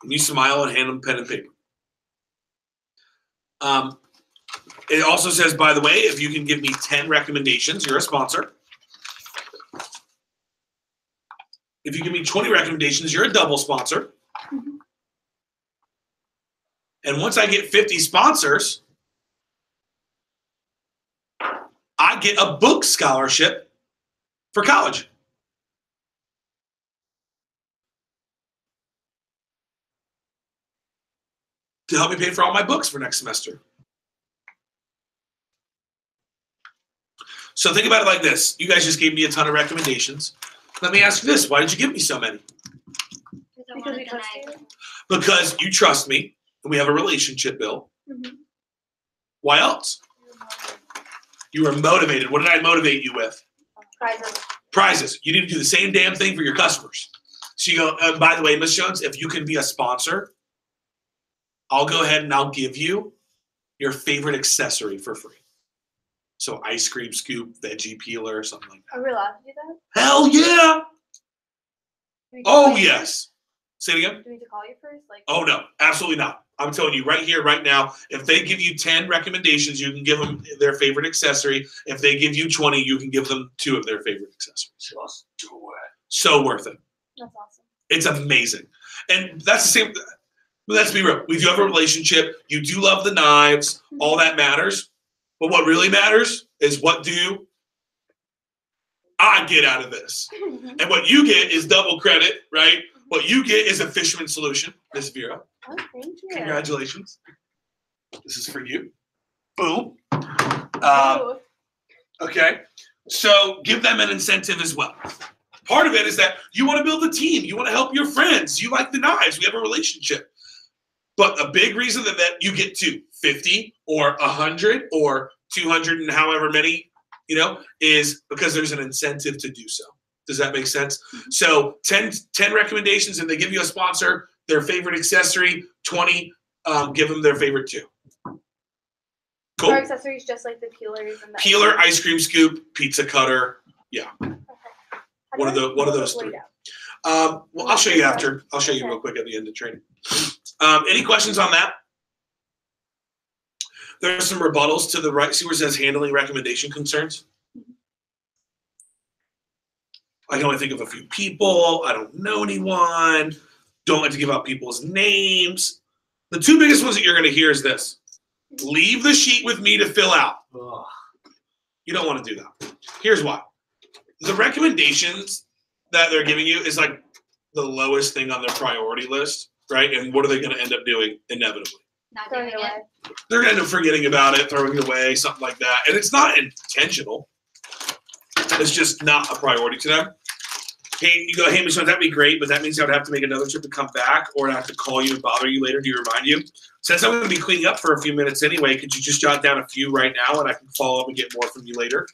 And you smile and hand them pen and paper. It also says, by the way, if you can give me 10 recommendations, you're a sponsor. If you give me 20 recommendations, you're a double sponsor. Mhm. And once I get 50 sponsors, I get a book scholarship for college. To help me pay for all my books for next semester. So think about it like this. You guys just gave me a ton of recommendations. Let me ask you this. Why did you give me so many? Because I Because wanted we to trust deny you. Because you trust me and we have a relationship, Bill. Mhm. Why else? You were motivated. What did I motivate you with? Prizes. Prizes. You need to do the same damn thing for your customers. So you go, by the way, Ms. Jones, if you can be a sponsor, I'll go ahead and I'll give you your favorite accessory for free. So ice cream scoop, veggie peeler, something like that. Are we allowed to do that? Hell yeah! Do we need to Oh call you yes. Say it again. first? Do we need to call you first? Like, Oh no, absolutely not. I'm telling you right here, right now, if they give you 10 recommendations, you can give them their favorite accessory. If they give you 20, you can give them 2 of their favorite accessories. Just do it. So worth it. that's awesome. It's amazing. And that's the same. Let's be real. We do have a relationship. You do love the knives. All that matters. But what really matters is what do I get out of this? And what you get is double credit, right? What you get is a fisherman solution, Miss Vera. Oh, thank you. Congratulations. This is for you. Boom. Ooh. Okay. So give them an incentive as well. Part of it is that you want to build a team. You want to help your friends. You like the knives. We have a relationship. But a big reason that you get to 50 or 100 or 200 and however many, is because there's an incentive to do so. Does that make sense? So 10 recommendations and they give you a sponsor, their favorite accessory, 20, give them their favorite 2. Cool. Are accessories just like the peelers and the Peeler, ice cream scoop, pizza cutter. Okay. How One do of I one of pull those this 3. weight out? Well, I'll show you after. I'll show you Okay. real quick at the end of training. Any questions on that? There's some rebuttals to the right. See where it says handling recommendation concerns? I can only think of a few people. I don't know anyone. Don't like to give out people's names. The 2 biggest ones that you're going to hear is this. Leave the sheet with me to fill out. Ugh. You don't want to do that. Here's why. The recommendations that they're giving you is like the lowest thing on their priority list, right? And what are they going to end up doing inevitably? Not Throwing doing it away. it. They're going to end up forgetting about it, throwing it away, something like that. And it's not intentional. It's just not a priority to them. Hey, you go, hey, Michelle, that'd be great, but that means I would have to make another trip to come back, or I have to call you and bother you later to remind you. Since I'm going to be cleaning up for a few minutes anyway, could you just jot down a few right now, and I can follow up and get more from you later?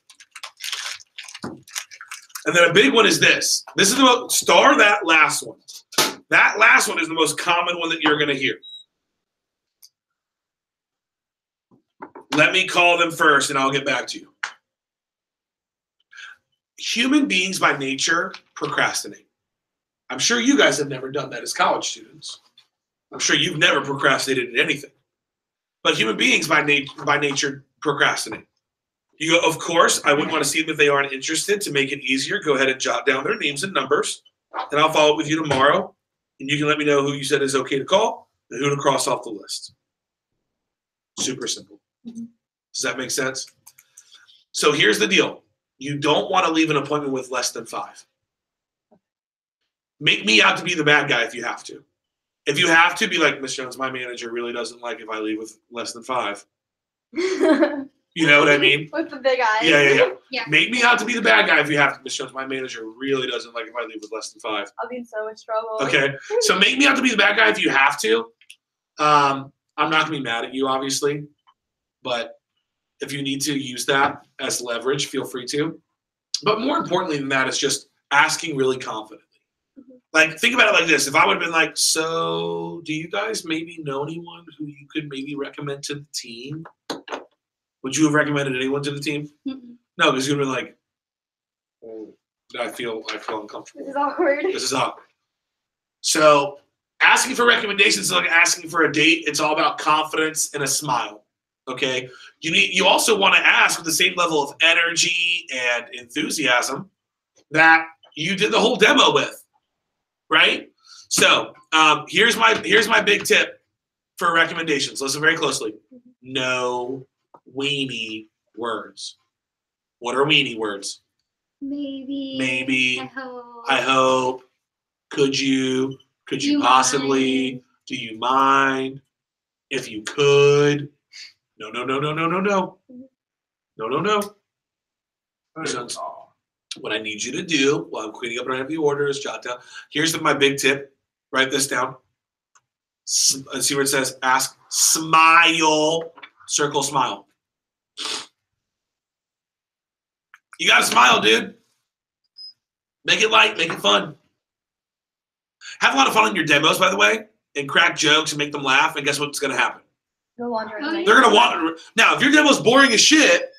And then a big one is this. This is the most, star that last one. That last one is the most common one that you're going to hear. Let me call them first, and I'll get back to you. Human beings by nature procrastinate. I'm sure you guys have never done that as college students. I'm sure you've never procrastinated at anything. But human beings by nature procrastinate. You go, of course, I wouldn't want to see them if they aren't interested. To make it easier, go ahead and jot down their names and numbers, and I'll follow up with you tomorrow, and you can let me know who you said is okay to call and who to cross off the list. Super simple. Does that make sense? So here's the deal. You don't want to leave an appointment with less than 5. Make me out to be the bad guy if you have to. If you have to, be like, Miss Jones, my manager really doesn't like if I leave with less than 5. You know what I mean? With the big eyes. Yeah. Yeah. Make me out to be the bad guy if you have to, Miss Jones. My manager really doesn't like if I leave with less than 5. I'll be in so much trouble. Okay? So make me out to be the bad guy if you have to. I'm not going to be mad at you, obviously. But if you need to use that as leverage, feel free to. But more importantly than that, it's just asking really confidently. Like, think about it like this. If I would have been like, so do you guys maybe know anyone who you could maybe recommend to the team? Would you have recommended anyone to the team? Mm-mm. No, because you'd have been like, oh, I feel uncomfortable. This is awkward. This is awkward. So asking for recommendations is like asking for a date. It's all about confidence and a smile. Okay. You also want to ask with the same level of energy and enthusiasm that you did the whole demo with. Right? So here's my big tip for recommendations. Listen very closely. No weenie words. What are weenie words? Maybe. I hope. Could you You possibly? mind? Do you mind? If you could. No. So what I need you to do while I'm cleaning up the orders, jot down. Here's my big tip. Write this down. Let's see where it says ask, smile, circle, smile. You got to smile, dude. Make it light, make it fun. Have a lot of fun in your demos, by the way, and crack jokes and make them laugh. And guess what's going to happen? No longer. Oh, yeah. They're going to want. Now, if your demo's boring as shit,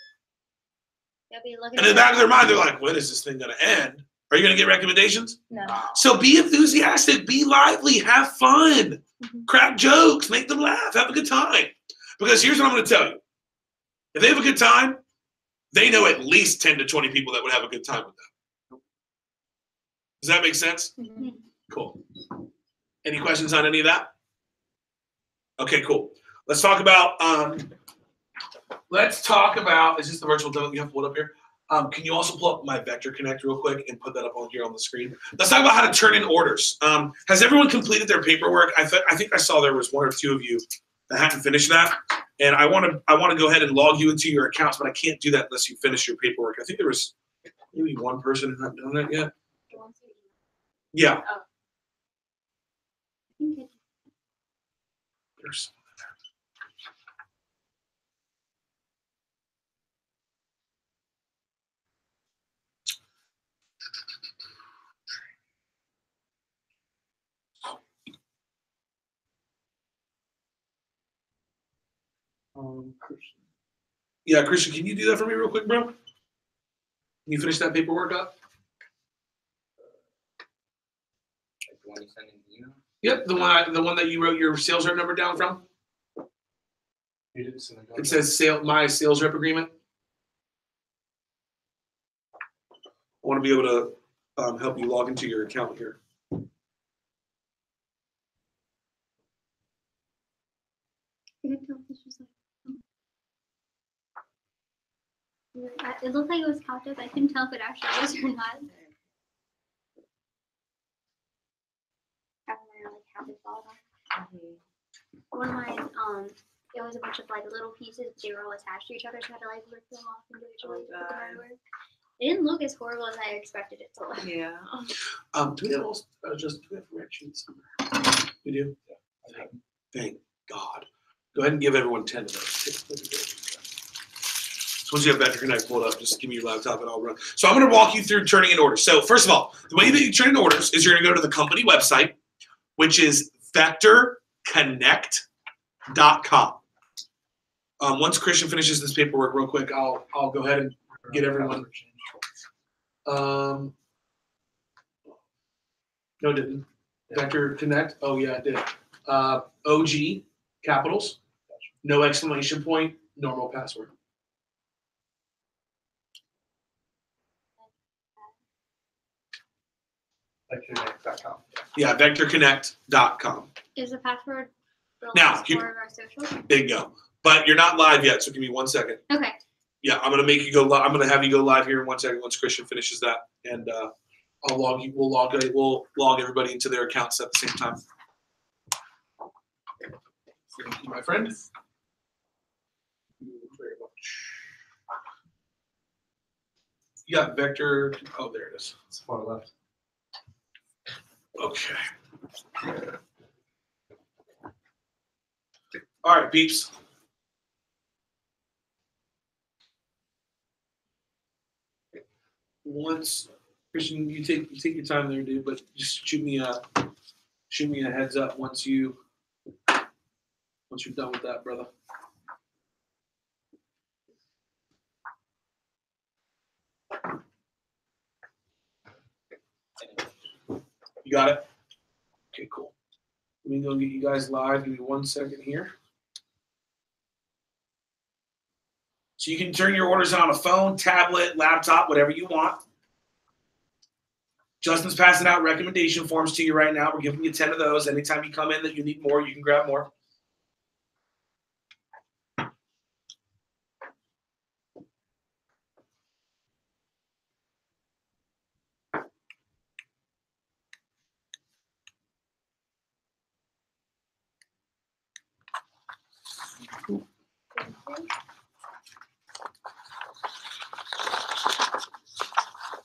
They'll be looking and in the back of their mind, they're like, when is this thing going to end? Are you going to get recommendations? No. So be enthusiastic, be lively, have fun, crack jokes, make them laugh, have a good time. Because here's what I'm going to tell you. If they have a good time, they know at least 10 to 20 people that would have a good time with them. Does that make sense? Mm-hmm. Cool. Any questions on any of that? Okay, cool. Let's talk about, is this the virtual demo you have pulled up here? Can you also pull up my Vector Connect real quick and put that up on here on the screen? Let's talk about how to turn in orders. Has everyone completed their paperwork? I think I saw there was one or two of you that hadn't finished that. And I want to go ahead and log you into your accounts, but I can't do that unless you finish your paperwork. I think there was maybe one person who hadn't done that yet. Yeah. There's Christian. Yeah, Christian, can you do that for me real quick, bro? Can you finish that paperwork up? Like the one you sent in the email? Yep, the one that you wrote your sales rep number down from. You didn't send it. It says my sales rep agreement. I want to be able to help you log into your account here. It looked like it was counted, but I couldn't tell if it actually was or not. One of mine, it was a bunch of like little pieces, but they were all attached to each other, so I had to like rip them off individually. Oh, God. It didn't look as horrible as I expected it to look. Yeah. Do we have do we have red sheets? We do? Yeah. Thank God. Go ahead and give everyone 10 of those. So once you have Vector Connect pulled up, just give me your laptop and I'll run. So I'm going to walk you through turning in orders. So first of all, the way that you turn in orders is you're going to go to the company website, which is vectorconnect.com. Once Christian finishes this paperwork real quick, I'll go ahead and get everyone. No, it didn't. Vector Connect. Oh yeah, it did. OG capitals, no exclamation point, normal password. VectorConnect.com. Yeah, vectorconnect.com. Is the password the Now, last four of our social? Bingo. But you're not live yet, so give me 1 second. Okay. Yeah, I'm gonna make you go live. I'm gonna have you go live here in 1 second once Christian finishes that, and I'll log you. We'll log everybody into their accounts at the same time. Thank you, my friend. Thank you very much. You got Vector. Oh, there it is. It's far left. Okay. All right, peeps. Once Christian, you take your time there, dude. But just shoot me a heads up once you're done with that, brother. You got it? Okay, cool. Let me go get you guys live. Give me 1 second here. So you can turn your orders on a phone, tablet, laptop, whatever you want. Justin's passing out recommendation forms to you right now. We're giving you 10 of those. Anytime you come in that you need more, you can grab more.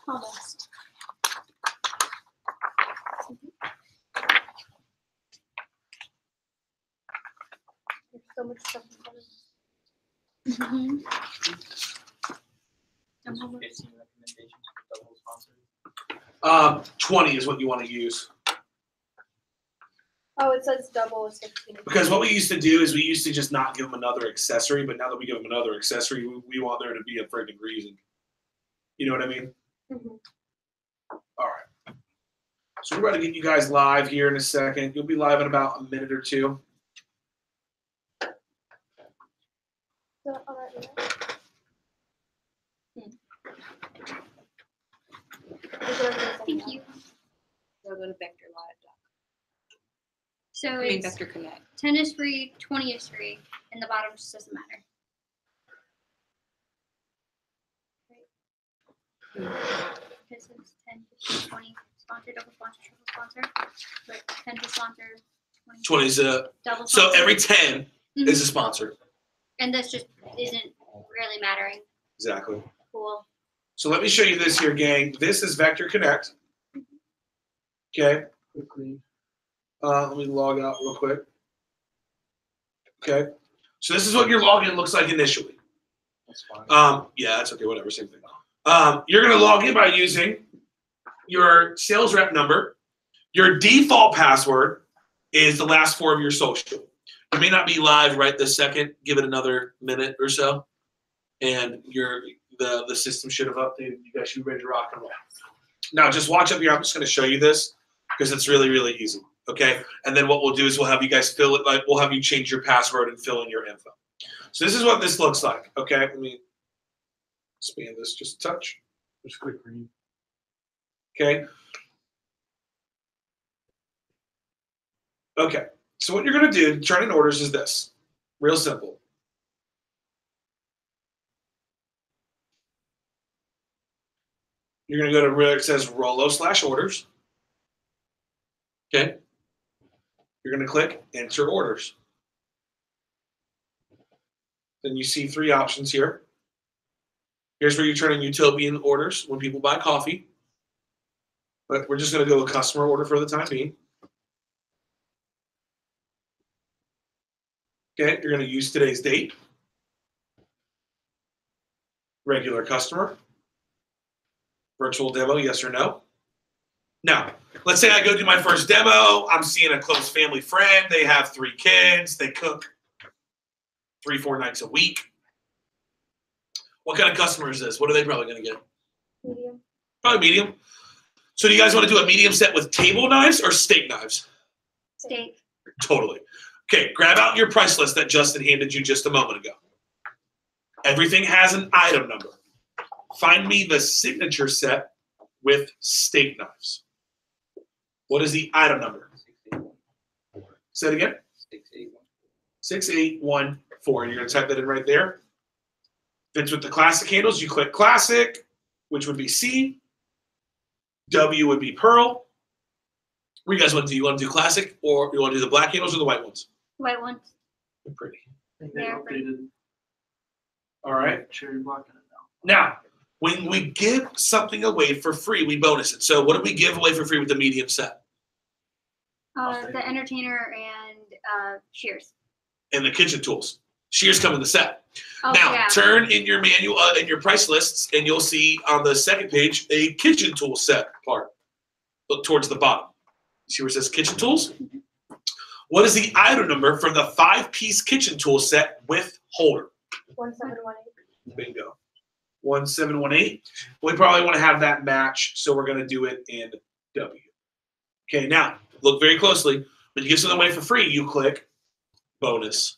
Almost. There's so much stuff in front of us. I'm almost. 15 recommendations for double sponsored. 20 is what you want to use. Oh, it says double is 15. Because what we used to do is we used to just not give them another accessory, but now that we give them another accessory, we want there to be a freaking reason. You know what I mean? Mhm. All right. So we're about to get you guys live here in a second. You'll be live in about a minute or two. So, all right, Thank you. So go to vectorlive.com. So I mean, it's Vector Connect. 10 is free, 20 is free, and the bottom just doesn't matter. Because it's 10, 15, 20, sponsor, double sponsor, triple sponsor. But 10 to sponsor, 20. 20 is a Double so sponsor. every 10 Mhm. is a sponsor. And this just isn't really mattering. Exactly. Cool. So let me show you this here, gang. This is Vector Connect. Okay. Quickly. Let me log out real quick. Okay. So this is what your login looks like initially. That's fine. Yeah, that's okay. Whatever. Same thing. You're going to log in by using your sales rep number. Your default password is the last 4 of your social. You may not be live right this second. Give it another minute or so, and the system should have updated. You guys should be ready to rock and roll. Now, just watch up here. I'm just going to show you this because it's really, really easy. Okay, and then what we'll do is we'll have you guys fill it. Like we'll have you change your password and fill in your info. So this is what this looks like. Okay, let me expand this just a touch. Just quick read. Okay. Okay. So what you're going to do, turn in orders, is this. Real simple. You're going to go to where it says Rollo/orders. Okay. You're going to click Enter Orders. Then you see 3 options here. Here's where you turn in Utopian orders when people buy coffee. But we're just going to go with customer order for the time being. Okay, you're going to use today's date. Regular customer. Virtual demo, yes or no. Now, let's say I go do my first demo. I'm seeing a close family friend. They have 3 kids. They cook 3-4 nights a week. What kind of customer is this? What are they probably going to get? Medium. Probably medium. So do you guys want to do a medium set with table knives or steak knives? Steak. Totally. Okay, grab out your price list that Justin handed you just a moment ago. Everything has an item number. Find me the signature set with steak knives. What is the item number? 6814. Say it again. 6814. 6814. You're going to type that in right there. Fits with the classic handles. You click classic, which would be C. W would be pearl. What do you guys want to do? You want to do classic, or you want to do the black handles or the white ones? White ones. They're pretty. I think they Yeah, updated All right. cherry block in it now. Now, when we give something away for free, we bonus it. So what do we give away for free with the medium set? The entertainer and shears. And the kitchen tools. Shears come in the set. Oh, Now, yeah. turn in your manual, in your price lists, and you'll see on the second page a kitchen tool set part. Look towards the bottom. See where it says kitchen tools? What is the item number for the 5-piece kitchen tool set with holder? 1718. Bingo. 1718. We probably want to have that match, so we're going to do it in W. Okay, now, look very closely. When you give something away for free, you click bonus.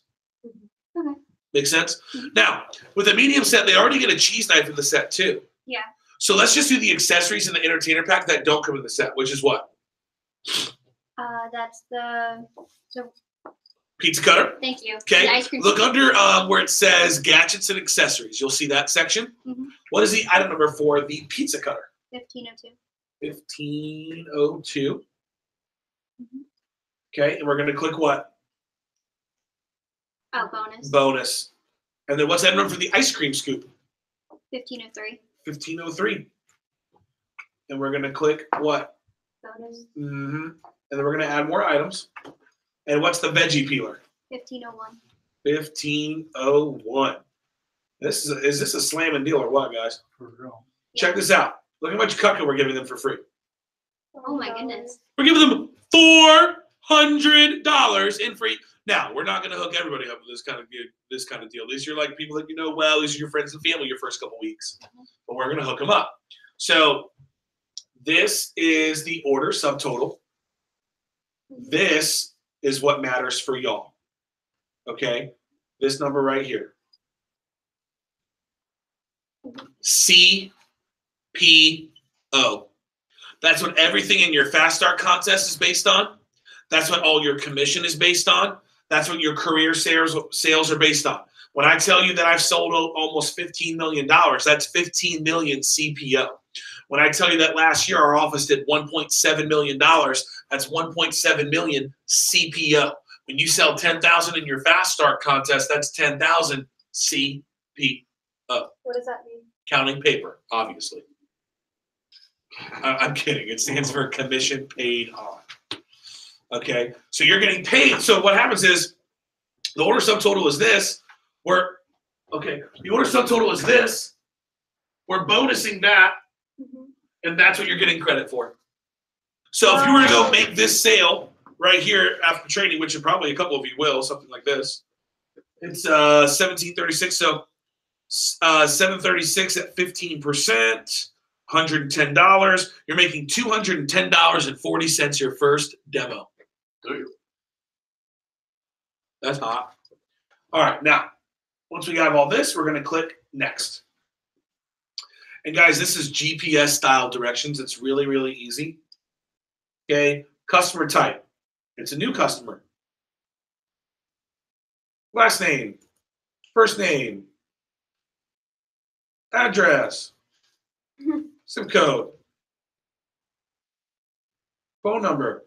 Okay. Make sense? Now, with a medium set, they already get a cheese knife in the set, too. Yeah. So let's just do the accessories in the entertainer pack that don't come in the set, which is what? That's the. So Pizza cutter. thank you. Okay. The ice cream. Look under where it says gadgets and accessories. You'll see that section. Mhm. What is the item number for the pizza cutter? 1502. 1502. Mhm. Okay, and we're going to click what? Oh, bonus. Bonus. And then what's that number for the ice cream scoop? 1503. 1503. And we're going to click what? Bonus. Mm-hmm. And then we're going to add more items. And what's the veggie peeler? 1501. 1501. Is this a slamming deal or what, guys? For real. Check this out. Look how much cucka we're giving them for free. Oh my goodness. We're giving them $400 in free. Now, we're not going to hook everybody up with this kind of deal. These are like people that you know well. These are your friends and family your first couple weeks. But we're going to hook them up. So this is the order subtotal. This is what matters for y'all. Okay? This number right here. CPO. That's what everything in your Fast Start contest is based on. That's what all your commission is based on. That's what your career sales are based on. When I tell you that I've sold almost $15 million, that's 15 million CPO. When I tell you that last year our office did $1.7 million, that's 1.7 million CPO. When you sell 10,000 in your Fast Start contest, that's 10,000 CPO. What does that mean? Counting paper, obviously. I'm kidding. It stands for commission paid on. Okay, so you're getting paid. So what happens is the order subtotal is this. The order subtotal is this. We're bonusing that, and that's what you're getting credit for. So if you were to go make this sale right here after training, which probably a couple of you will, something like this, it's 1736. So 736 at 15%. $110. You're making $210.40 your first demo. That's hot. All right, now, once we have all this, we're going to click next. And guys, this is GPS style directions. It's really, really easy. Okay, customer type. It's a new customer. Last name, first name, address, zip code, phone number.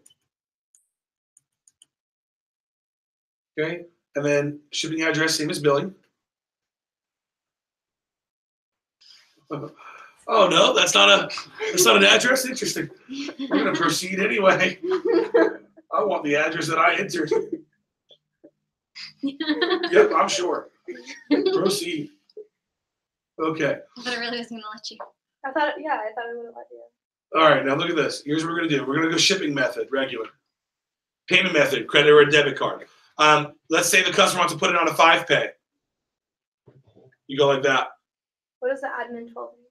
Okay, and then shipping address, same as billing. Oh no, that's not an address. Interesting. We're gonna proceed anyway. I want the address that I entered. Yep, I'm sure. Proceed. Okay. But I really was gonna let you. I thought it would let you. All right, now look at this. Here's what we're gonna do. We're gonna go shipping method, regular. Payment method, credit or debit card. Let's say the customer wants to put it on a 5-pay. You go like that. What does the admin 12 mean?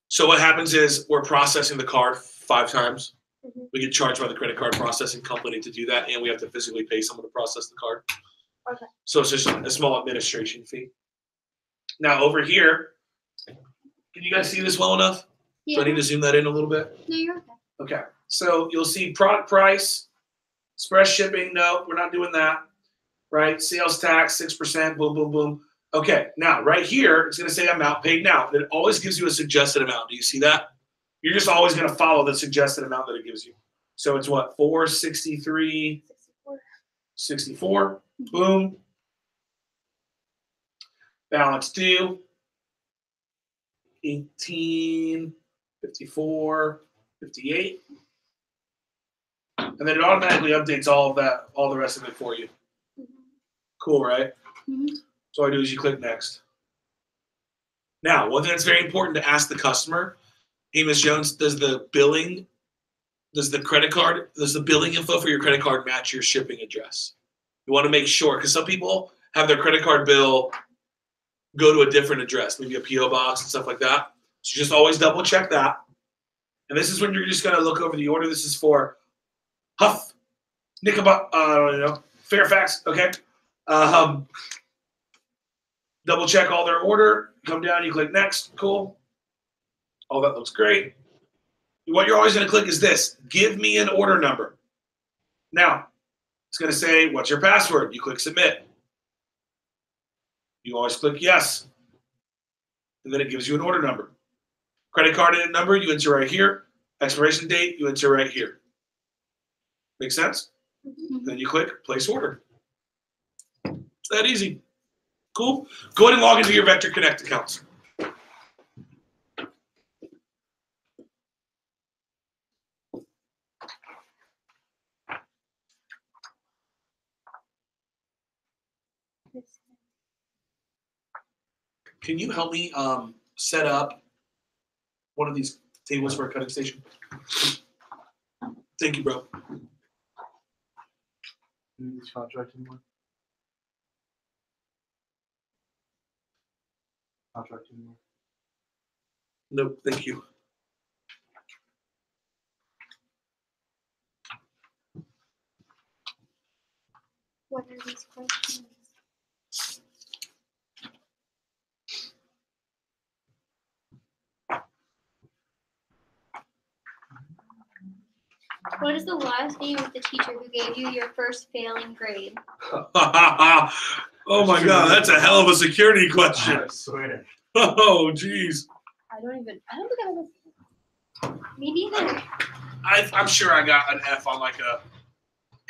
So what happens is we're processing the card 5 times. Mm-hmm. We get charged by the credit card processing company to do that, and we have to physically pay someone to process the card. Okay. So it's just a small administration fee. Now over here, can you guys see this well enough? Yeah. Do I need to zoom that in a little bit? No, you're okay. Okay. So you'll see product price, express shipping. No, we're not doing that. Right? Sales tax, 6%, boom, boom, boom. Okay. Now, right here, it's going to say amount paid now. It always gives you a suggested amount. Do you see that? You're just always going to follow the suggested amount that it gives you. So it's what? 463, 64. Boom. Balance due. 18, 54, 58. And then it automatically updates all of that, all the rest of it for you. Cool, right? Mm-hmm. So all I do is you click next. Now, one thing that's very important to ask the customer, hey, Ms. Jones, does the billing info for your credit card match your shipping address? You want to make sure, because some people have their credit card bill go to a different address, maybe a P.O. box and stuff like that. So just always double check that. And this is when you're just going to look over the order. This is for Huff, Fairfax, okay? Double check all their order. Come down, you click next. Cool. All that looks great. What you're always going to click is this. Give me an order number. Now, it's going to say, what's your password? You click submit. You always click yes. And then it gives you an order number. Credit card number, you enter right here. Expiration date, you enter right here. Make sense? Mhm. Then you click place order. It's that easy. Cool. Go ahead and log into your Vector Connect accounts. Can you help me set up one of these tables for a cutting station? Thank you, bro. Need this contract anymore? Contract anymore? Nope, thank you. What are these questions? What is the last name of the teacher who gave you your first failing grade? Oh my God, that's a hell of a security question. I swear. Oh, geez. I don't think I ever. Me neither. I'm sure I got an F on like a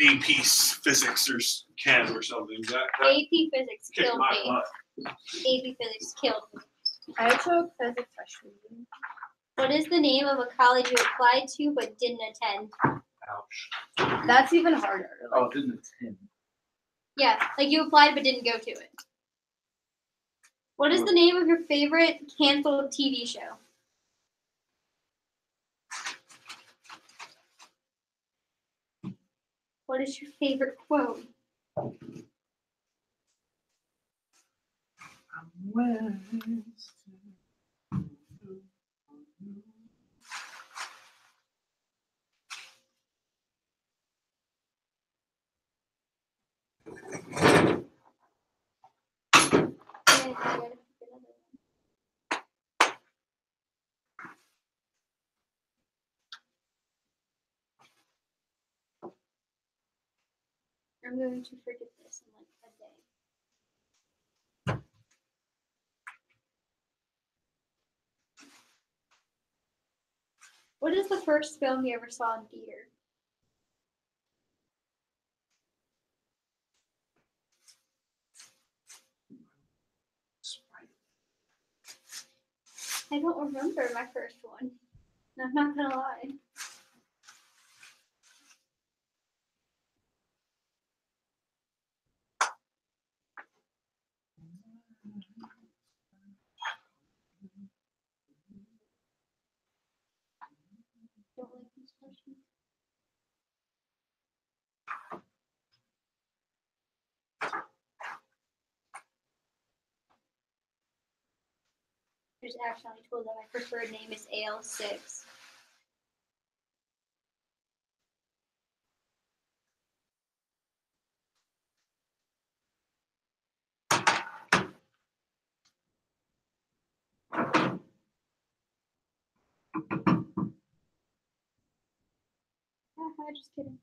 AP physics or chem or something. AP Physics Kicked killed my me. butt. AP Physics killed me. I took physics freshman year. What is the name of a college you applied to but didn't attend? Ouch. That's even harder. Oh, it didn't attend. Yeah, like you applied but didn't go to it. What is the name of your favorite canceled TV show? What is your favorite quote? I'm going to forget this in like a day. What is the first film you ever saw in theater? I don't remember my first one. I'm not gonna lie. Don't like these questions. I just accidentally told that my preferred name is AL6. Just kidding.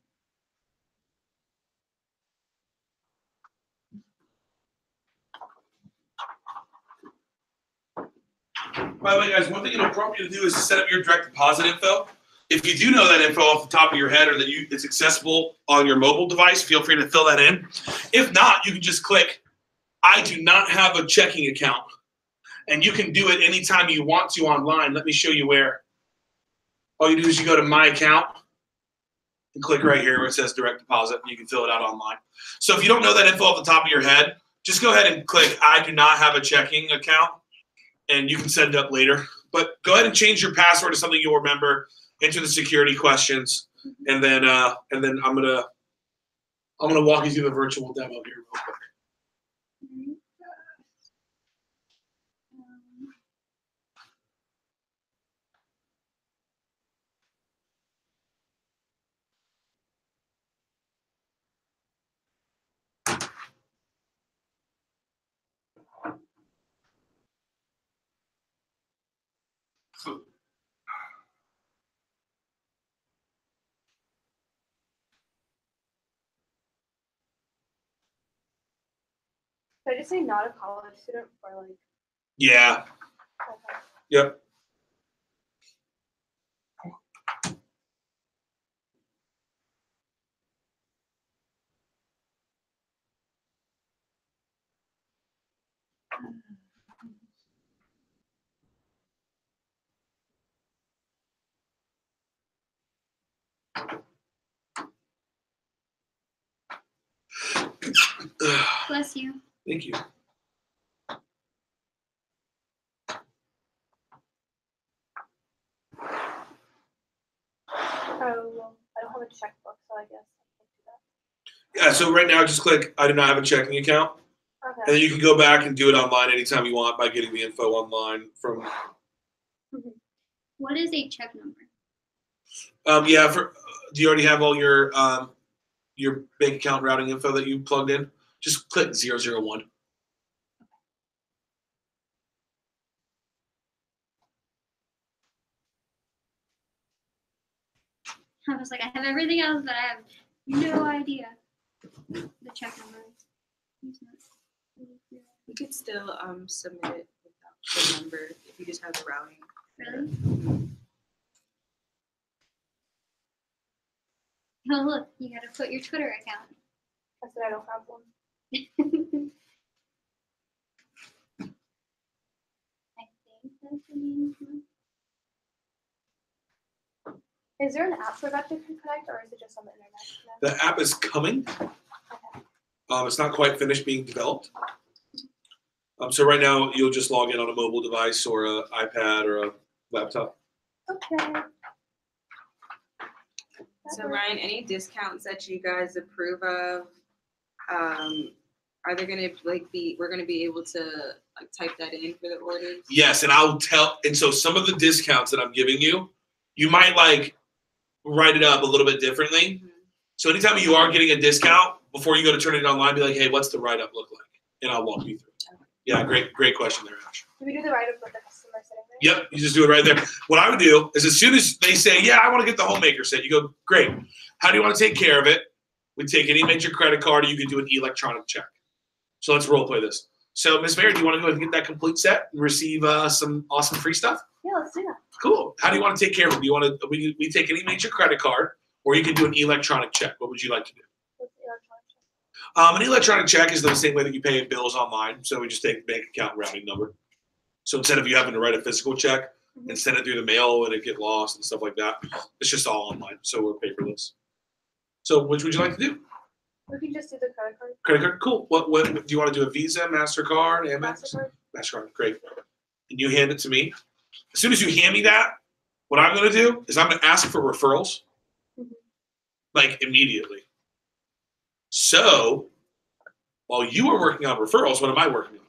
By the way, guys, one thing it'll prompt you to do is to set up your direct deposit info. If you do know that info off the top of your head or that it's accessible on your mobile device, feel free to fill that in. If not, you can just click, I do not have a checking account. And you can do it anytime you want to online. Let me show you where. All you do is you go to My Account and click right here where it says direct deposit, and you can fill it out online. So if you don't know that info off the top of your head, just go ahead and click I do not have a checking account, and you can set it up later. But go ahead and change your password to something you'll remember. Enter the security questions, and then I'm gonna walk you through the virtual demo here real quick. Should I just say not a college student or like? Yeah. Okay. Yep. Bless you. Thank you. Oh, well, I don't have a checkbook, so I guess I can't do that. Yeah. So right now, just click I do not have a checking account, and Okay. then you can go back and do it online anytime you want by getting the info online from. What is a check number? Yeah. Do you already have all your bank account routing info that you plugged in? Just click 001. I was like, I have everything else, but I have no idea the check number is. You could still submit it without the number if you just have the routing. Really? Oh, look, you gotta put your Twitter account. I said I don't have one. I think that's the name. Is there an app for that to connect, or is it just on the internet? The app is coming. Okay. It's not quite finished being developed. So right now, you'll just log in on a mobile device or an iPad or a laptop. Okay. So Ryan, any discounts that you guys approve of, are there gonna we're gonna be able to like type that in for the orders? Yes, and I'll tell. And so some of the discounts that I'm giving you, you might like write it up a little bit differently. Mhm. So anytime you are getting a discount, before you go to turn it online, be like, hey, what's the write-up look like? And I'll walk you through it. Yeah, great question there, Ash. Do we do the write-up with the customer sitting there? Yep, you just do it right there. What I would do is as soon as they say, yeah, I want to get the homemaker set, you go, great. How do you want to take care of it? We take any major credit card, or you can do an electronic check. So let's role play this. So Ms. Mary, do you want to go ahead and get that complete set and receive some awesome free stuff? Yeah, let's do that. Cool. How do you want to take care of it? Do you want to we take any major credit card, or you can do an electronic check? What would you like to do? What's the electronic check? An electronic check is the same way that you pay bills online. So we just take the bank account routing number. So instead of you having to write a physical check and send it through the mail and it get lost and stuff like that, it's just all online. So we're paperless. So which would you like to do? We can just do the credit card. Credit card? Cool. What do you want to do? A Visa, MasterCard, Amex? MasterCard. MasterCard. Great. And you hand it to me. As soon as you hand me that, what I'm going to do is I'm going to ask for referrals, like immediately. So while you are working on referrals, what am I working on?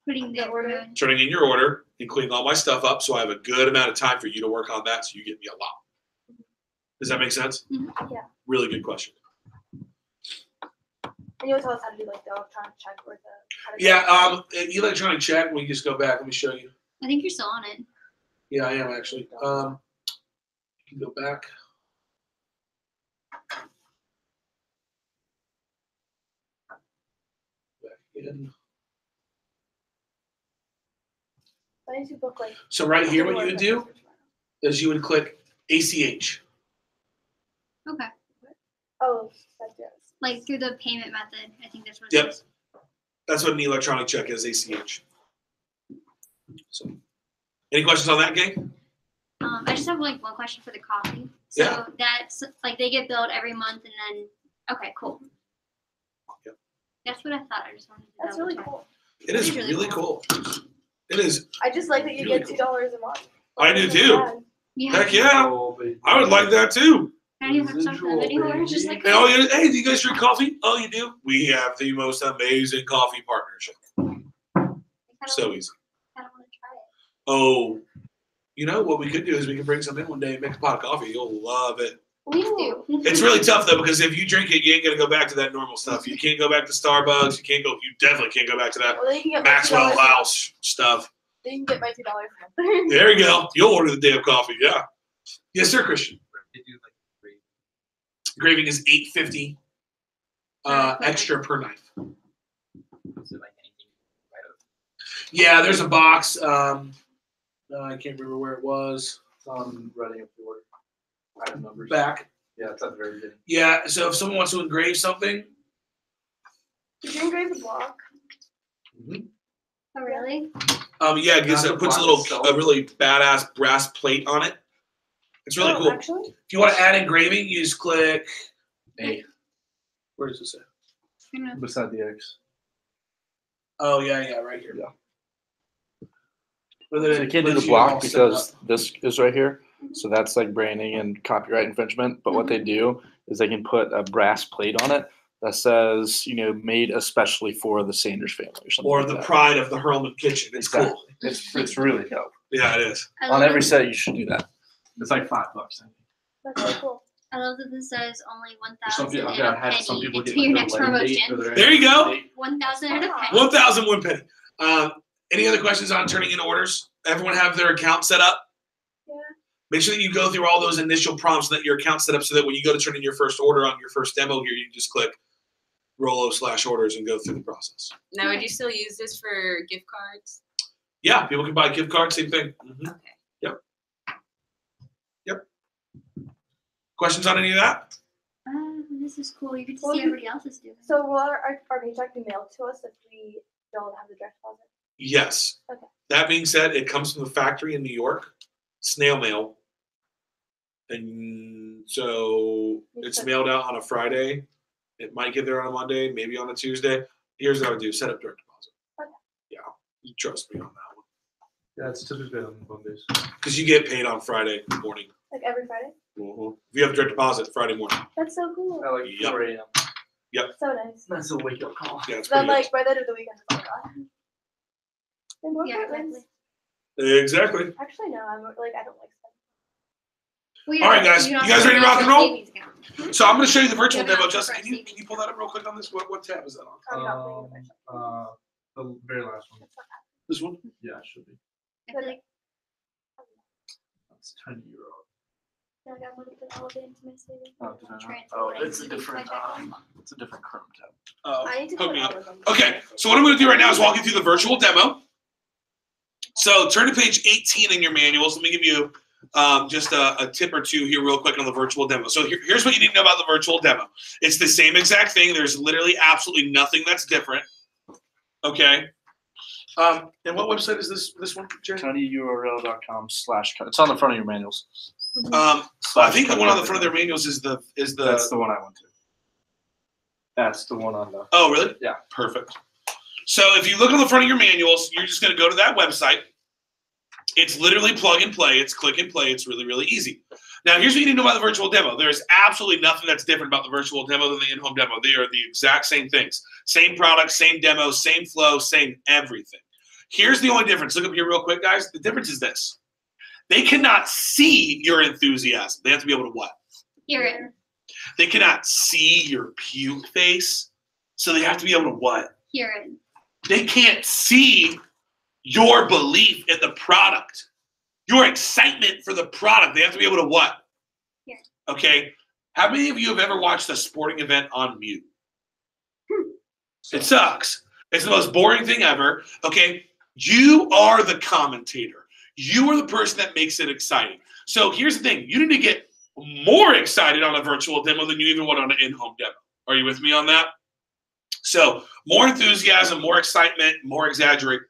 Putting the order. Turning in your order and cleaning all my stuff up so I have a good amount of time for you to work on that so you get me a lot. Does that make sense? Yeah. Really good question. And you'll tell us how to do like the electronic check or the Yeah, an electronic check, we just go back. Let me show you. I think you're still on it. Yeah, I am actually. You can go back. Back in. I need to book like. So right here, what you would do is you would click ACH. Okay. Oh, that's yours. Like through the payment method. I think that's what Yep. it is. That's what an electronic check is, ACH. So, any questions on that, gang? I just have like one question for the coffee. So Yeah. that's like they get billed every month and then okay, cool. Yep. That's what I thought. I just wanted to That's double really check. cool. It is It's really really cool. It is. I just like that you Really get cool. $2 a month. I do That's too. not bad. Yeah. Heck yeah. Oh, baby. I would like that too. I don't even have stuff Residual, anymore. It's just baby. like, And oh, yeah, hey, do you guys drink coffee? Oh, you do? We have the most amazing coffee partnership. So easy. I don't want to try it. Oh, you know what we could do is we could bring some in one day and make a pot of coffee. You'll love it. Please do. It's really tough though because if you drink it, you ain't gonna go back to that normal stuff. You can't go back to Starbucks. You can't go. You definitely can't go back to that Well, then you can get my Maxwell $2 House stuff. Then you can get my $2 a month. There you go. You'll order the damn coffee. Yeah. Yes, sir, Christian. They do like free. Graving is $8.50 extra per knife. Is it like anything right up? Yeah, there's a box. I can't remember where it was. Writing up the order. Item numbers. Back. Yeah, it's at the very beginning. Yeah. So if someone wants to engrave something, Did you engrave the block? Oh, really? yeah, it Not the puts block itself. a really badass brass plate on it. It's really cool. Actually? If you want to add engraving, you just click A. Where does it say? Beside the X. Oh yeah, right here. Yeah. But So then you can't do lets the you all block set because up. this is right here. So that's like branding and copyright infringement. But what they do is they can put a brass plate on it that says, you know, made especially for the Sanders family or something. Or like the that. pride of the Hurlman kitchen. It's Exactly. cool. It's really dope. Yeah, it is. I On love every it. set, you should do that. It's like $5. I think. That's really cool. I love that this says only Some 1,000 people, and a I've had some penny people get until your like next their wedding date promotion. or their There you go. anniversary date. 1,000 and a penny. 1,001 penny. Any other questions on turning in orders? Everyone have their account set up? Yeah. Make sure that you go through all those initial prompts so that your account's set up so that when you go to turn in your first order on your first demo here, you just click Rollo/orders and go through the process. Now, would you still use this for gift cards? Yeah, people can buy gift cards, same thing. Mhm. Okay. Yep. Questions on any of that? This is cool. You get to Well, see you- everybody else is doing. So will our paycheck be mailed to us if we don't have the direct deposit? Yes. Okay. That being said, it comes from the factory in New York, snail mail. And so it's mailed out on a Friday. It might get there on a Monday, maybe on a Tuesday. Here's what I would do: set up direct deposit. Okay. Yeah, you trust me on that one. Yeah, it's typically on Mondays. Because you get paid on Friday morning. Like every Friday? If you have direct deposit, Friday morning. That's so cool. At like Yep. 4 a.m. So nice. That's a wake up call. Yeah, it's Then pretty like by the end of the weekend, it's like, oh. And more Yeah, appointments. exactly. good. Exactly. Actually, no. I'm like I don't like spending. Well, All right, guys. don't You guys have ready to rock and a roll? savings account. So I'm going to show you the virtual Yeah, demo. not Justin, for can you pull that up real quick on this? What tab is that on? I'm not putting it in my shop. The very last one. This one? Yeah, it should be. I feel like That's €10. Like I want to put all of it into my savings. It's a different Chrome tab. Oh, I need to hook put me all up. of them. Okay, so what I'm going to do right now is walk you through the virtual demo. So turn to page 18 in your manuals. Let me give you just a tip or two here real quick on the virtual demo. So here's what you need to know about the virtual demo. It's the same exact thing. There's literally absolutely nothing that's different. Okay. And what website is this one, Jerry? tinyurl.com/. It's on the front of your manuals. I think the one on the front of their manuals is the. That's the one I went to. That's the one on the. Oh, really? Yeah. Perfect. So if you look on the front of your manuals, you're just going to go to that website. It's literally plug and play. It's click and play. It's really, really easy. Now, here's what you need to know about the virtual demo. There's absolutely nothing that's different about the virtual demo than the in-home demo. They are the exact same things. Same product, same demo, same flow, same everything. Here's the only difference. Look up here real quick, guys. The difference is this. They cannot see your enthusiasm. They have to be able to what? hear it. They cannot see your puke face. So they have to be able to what? Hear it. They can't see your belief in the product, your excitement for the product. They have to be able to what? Yeah. Okay. How many of you have ever watched a sporting event on mute? It sucks. It's the most boring thing ever. Okay. You are the commentator. You are the person that makes it exciting. So here's the thing. You need to get more excited on a virtual demo than you even would on an in-home demo. Are you with me on that? So more enthusiasm, more excitement, more exaggeration.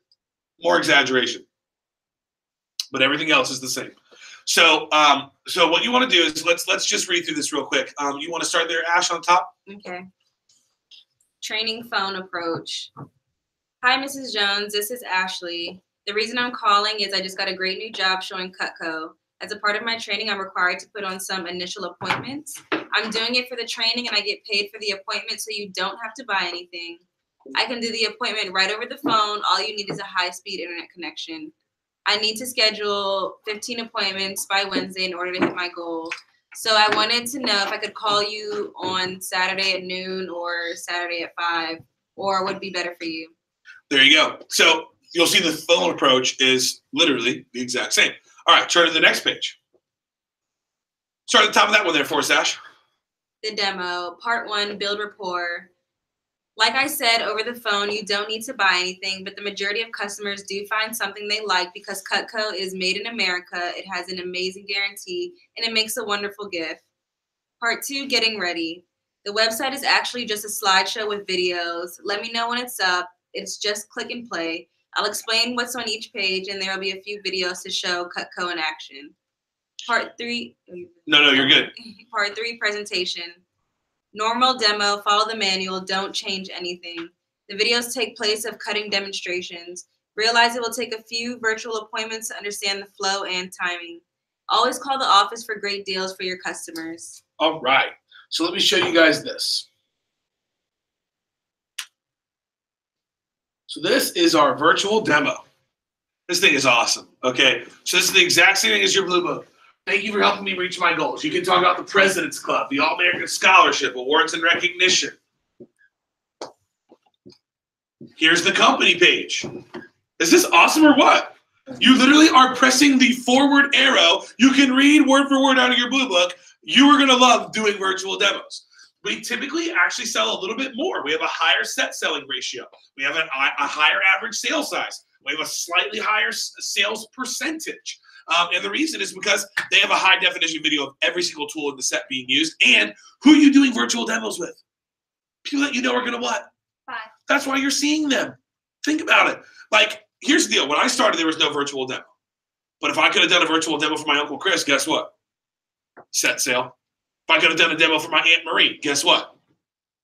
But everything else is the same. So so what you want to do is let's just read through this real quick. You want to start there, Ash, on top? Okay. training phone approach. Hi, Mrs. Jones. This is Ashley. The reason I'm calling is I just got a great new job showing Cutco. As a part of my training, I'm required to put on some initial appointments. I'm doing it for the training and I get paid for the appointment so you don't have to buy anything. I can do the appointment right over the phone. All you need is a high-speed internet connection. I need to schedule 15 appointments by Wednesday in order to hit my goal. So I wanted to know if I could call you on Saturday at noon or Saturday at 5, or would be better for you. There you go. So you'll see the phone approach is literally the exact same. All right, turn to the next page. Start at the top of that one there for us, Ash. The demo, part 1, build rapport. Like I said, over the phone, you don't need to buy anything, but the majority of customers do find something they like because Cutco is made in America. It has an amazing guarantee, and it makes a wonderful gift. Part 2, getting ready. The website is actually just a slideshow with videos. Let me know when it's up. It's just click and play. I'll explain what's on each page, and there will be a few videos to show Cutco in action. Part 3. No, you're good. Part 3, presentation. Normal demo, follow the manual, don't change anything. The videos take place of cutting demonstrations. Realize it will take a few virtual appointments to understand the flow and timing. Always call the office for great deals for your customers. All right. So let me show you guys this. So this is our virtual demo. This thing is awesome. Okay. So this is the exact same thing as your Blue Book. Thank you for helping me reach my goals. You can talk about the President's Club, the All-American Scholarship, awards and recognition. Here's the company page. Is this awesome or what? You literally are pressing the forward arrow. You can read word for word out of your Blue Book. You are going to love doing virtual demos. We typically actually sell a little bit more. We have a higher set selling ratio. We have a higher average sale size. We have a slightly higher sales percentage. And the reason is because they have a high definition video of every single tool in the set being used. And who are you doing virtual demos with? People that you know are going to what? Bye. That's why you're seeing them. Think about it. Like, here's the deal. When I started, there was no virtual demo. But if I could have done a virtual demo for my Uncle Chris, guess what? Set sale. If I could have done a demo for my Aunt Marie, guess what?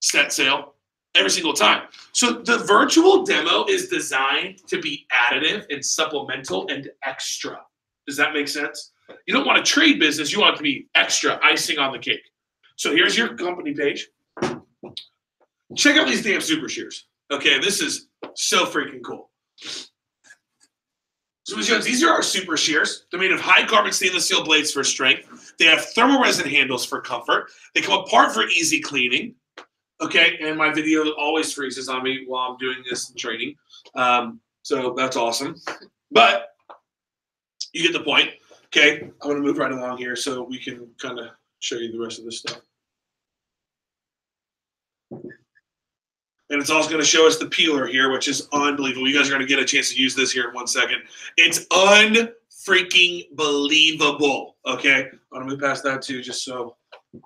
Set sale. Every single time. So the virtual demo is designed to be additive and supplemental and extra. Does that make sense? You don't want a trade business. You want it to be extra icing on the cake. So here's your company page. Check out these damn super shears. Okay, this is so freaking cool. So these are our super shears. They're made of high carbon stainless steel blades for strength. They have thermal resin handles for comfort. They come apart for easy cleaning. Okay, and my video always freezes on me while I'm doing this training. So that's awesome. But you get the point. Okay, I'm going to move right along here so we can kind of show you the rest of this stuff. And it's also going to show us the peeler here, which is unbelievable. You guys are going to get a chance to use this here in 1 second. It's unfreaking believable. Okay, I'm going to move past that too, just so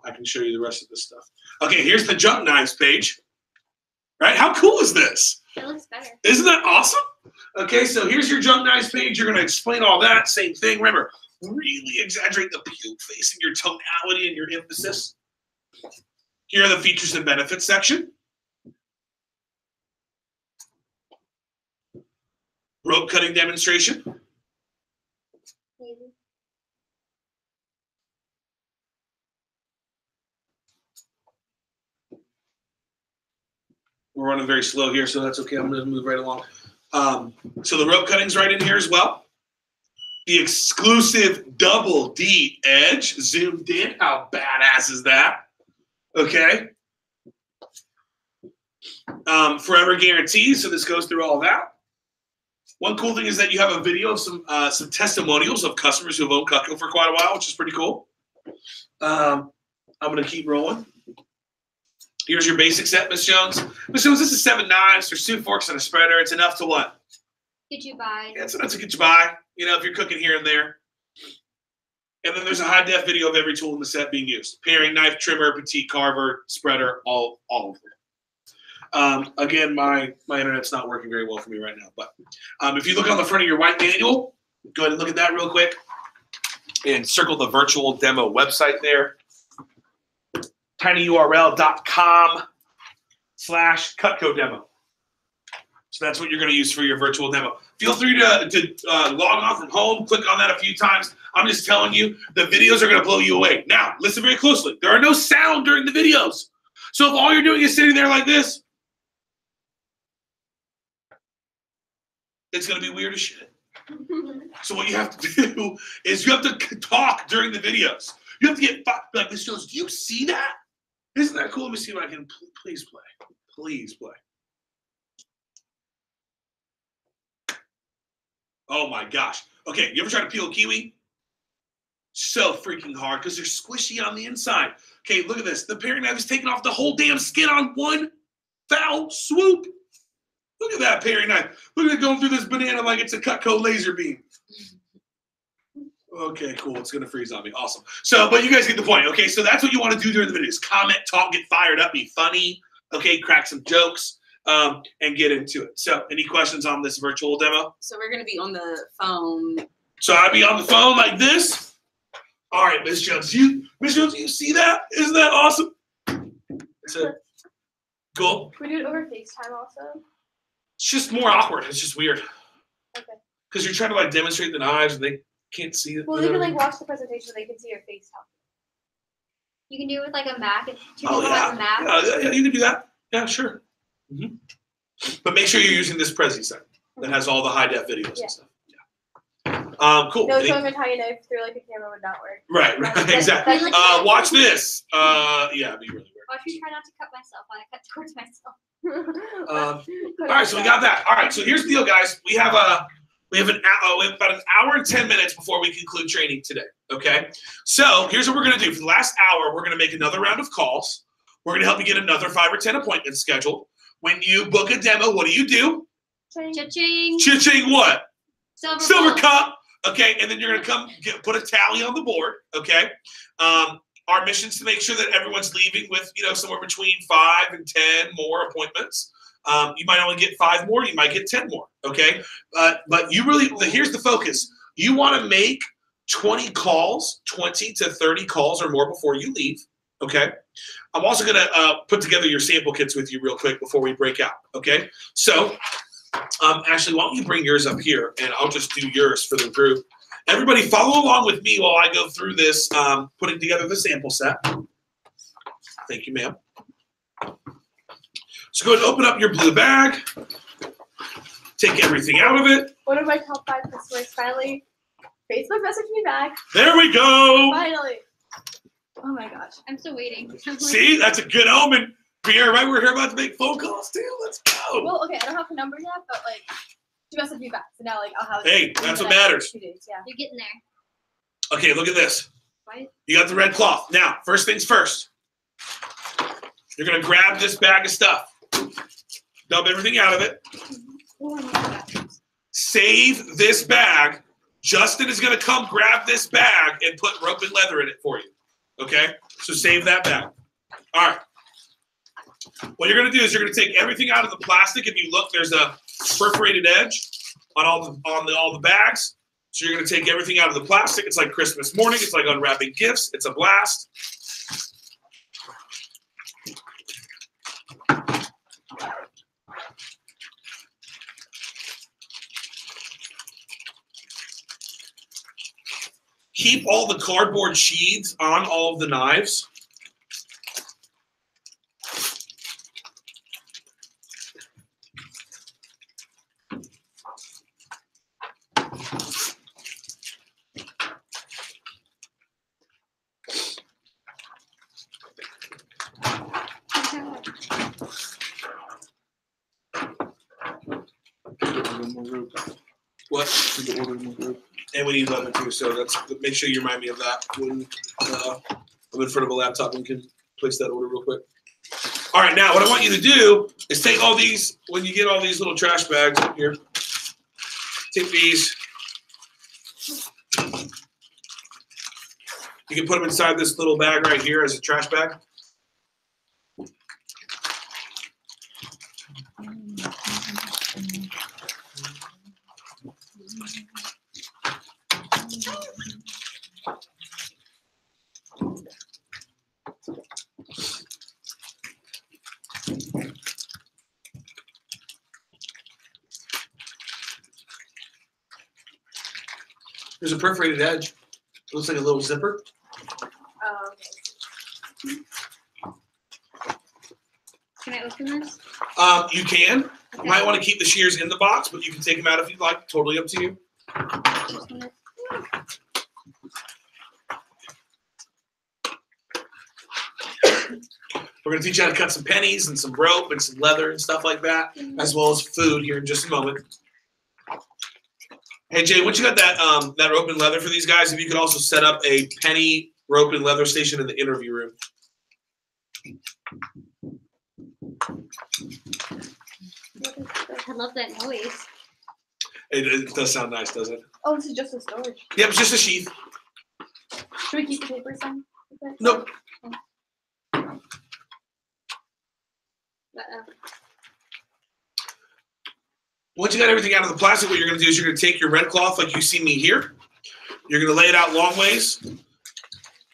I can show you the rest of this stuff. Okay, here's the junk knives page. Right? How cool is this? It looks better. Isn't that awesome? Okay, so here's your junk knives page. You're going to explain all that. Same thing. Remember, really exaggerate the puke face and your tonality and your emphasis. Here are the features and benefits section. Rope cutting demonstration. We're running very slow here, so that's okay. I'm going to move right along. So the rope cutting's right in here as well. The exclusive double D edge zoomed in. How badass is that? Okay. Forever guarantee. So this goes through all that. One cool thing is that you have a video of some testimonials of customers who have owned Cutco for quite a while, which is pretty cool. I'm going to keep rolling. Here's your basic set, Miss Jones. Miss Jones, this is 7 knives, there's 2 forks and a spreader. It's enough to what? Get you by. Yeah, it's enough to get you by, you know, if you're cooking here and there. And then there's a high-def video of every tool in the set being used. Paring, knife, trimmer, petite carver, spreader, all of them. Again, my internet's not working very well for me right now. But if you look on the front of your white manual, go ahead and look at that real quick. And circle the virtual demo website there. tinyurl.com/. Cutco demo. So that's what you're going to use for your virtual demo. Feel free to log on from home, click on that a few times. I'm just telling you, the videos are going to blow you away. Now, listen very closely. There are no sound during the videos. So if all you're doing is sitting there like this, it's going to be weird as shit. So what you have to do is you have to talk during the videos. You have to get like, Miss Jones, do you see that? Isn't that cool? Let me see if I can please play. Please play. Oh my gosh. Okay, you ever try to peel a kiwi? So freaking hard because they're squishy on the inside. Okay, look at this. The paring knife is taking off the whole damn skin on one foul swoop. Look at that paring knife. Look at it going through this banana like it's a Cutco laser beam. Okay, cool. It's going to freeze on me. Awesome. So, but you guys get the point. Okay, so that's what you want to do during the videos. Comment, talk, get fired up, be funny. Okay, crack some jokes. And get into it. So, any questions on this virtual demo? So we're going to be on the phone. So I'll be on the phone like this. All right, Miss Jones, you see that? Isn't that awesome? So, cool. Can we do it over FaceTime also? It's just more awkward. It's just weird. Okay. Because you're trying to like demonstrate the knives and they can't see it. Well, they can like watch the presentation so they can see your face. You can do it with like a Mac. If two Oh people have a yeah. Mac. Yeah, you can do that. Yeah, sure. Mm-hmm. But make sure you're using this Prezi set that has all the high def videos and stuff. Yeah. Cool. No showing a tiny knife through like a camera would not work. Right. Exactly. Watch this. Yeah, it'd be really weird. Watch me try not to cut myself while I cut towards myself. All right, so we got that. All right, so here's the deal, guys. We have about an hour and 10 minutes before we conclude training today. Okay. So here's what we're gonna do. For the last hour, we're gonna make another round of calls. We're gonna help you get another 5 or 10 appointments scheduled. When you book a demo, what do? Cha-ching. Cha-ching what? Silver Balls. cup. Okay, and then you're gonna come put a tally on the board. Okay. Our mission is to make sure that everyone's leaving with somewhere between 5 and 10 more appointments. You might only get 5 more. You might get 10 more. Okay. But you really here's the focus. You want to make 20 to 30 calls or more before you leave. Okay. I'm also going to put together your sample kits with you real quick before we break out. Okay. So, Ashley, why don't you bring yours up here and I'll just do yours for the group. Everybody follow along with me while I go through this, putting together the sample set. Thank you, ma'am. So go ahead and open up your blue bag. Take everything out of it. One of my top 5 customers finally Facebook messaged me back. There we go. Finally. Oh my gosh. I'm still waiting. See, that's a good omen. Pierre, right? We're here about to make phone calls too. Let's go. Well, okay, I don't have the number yet, but like, she messaged me back. So now, like, I'll have. Hey, that's what matters. 2 days, yeah. You're getting there. Okay, look at this. Right? You got the red cloth. Now, first things first. You're gonna grab this bag of stuff. Dump everything out of it. Save this bag. Justin is gonna come grab this bag and put rope and leather in it for you. Okay? So save that bag. All right. What you're gonna do is you're gonna take everything out of the plastic. If you look, there's a perforated edge on all the bags. So you're gonna take everything out of the plastic. It's like Christmas morning. It's like unwrapping gifts. It's a blast. Keep all the cardboard sheaths on all of the knives. What? And we need leather too, so that's make sure you remind me of that when I'm in front of a laptop and can place that order real quick. All right, now what I want you to do is take all these, when you get all these little trash bags up here, take these. You can put them inside this little bag right here as a trash bag. There's a perforated edge. It looks like a little zipper. Oh, okay. Can I open this? You can. Okay. You might want to keep the shears in the box, but you can take them out if you'd like. Totally up to you. Just gonna- We're going to teach you how to cut some pennies and some rope and some leather and stuff like that, as well as food here in just a moment. Hey, Jay, once you got that that rope and leather for these guys, if you could also set up a penny rope and leather station in the interview room. I love that noise. It does sound nice, doesn't it? Oh, this is just a storage. Yep, it's just a sheath. Should we keep the papers then? Nope. Once you got everything out of the plastic, what you're going to do is you're going to take your red cloth like you see me here. You're going to lay it out long ways.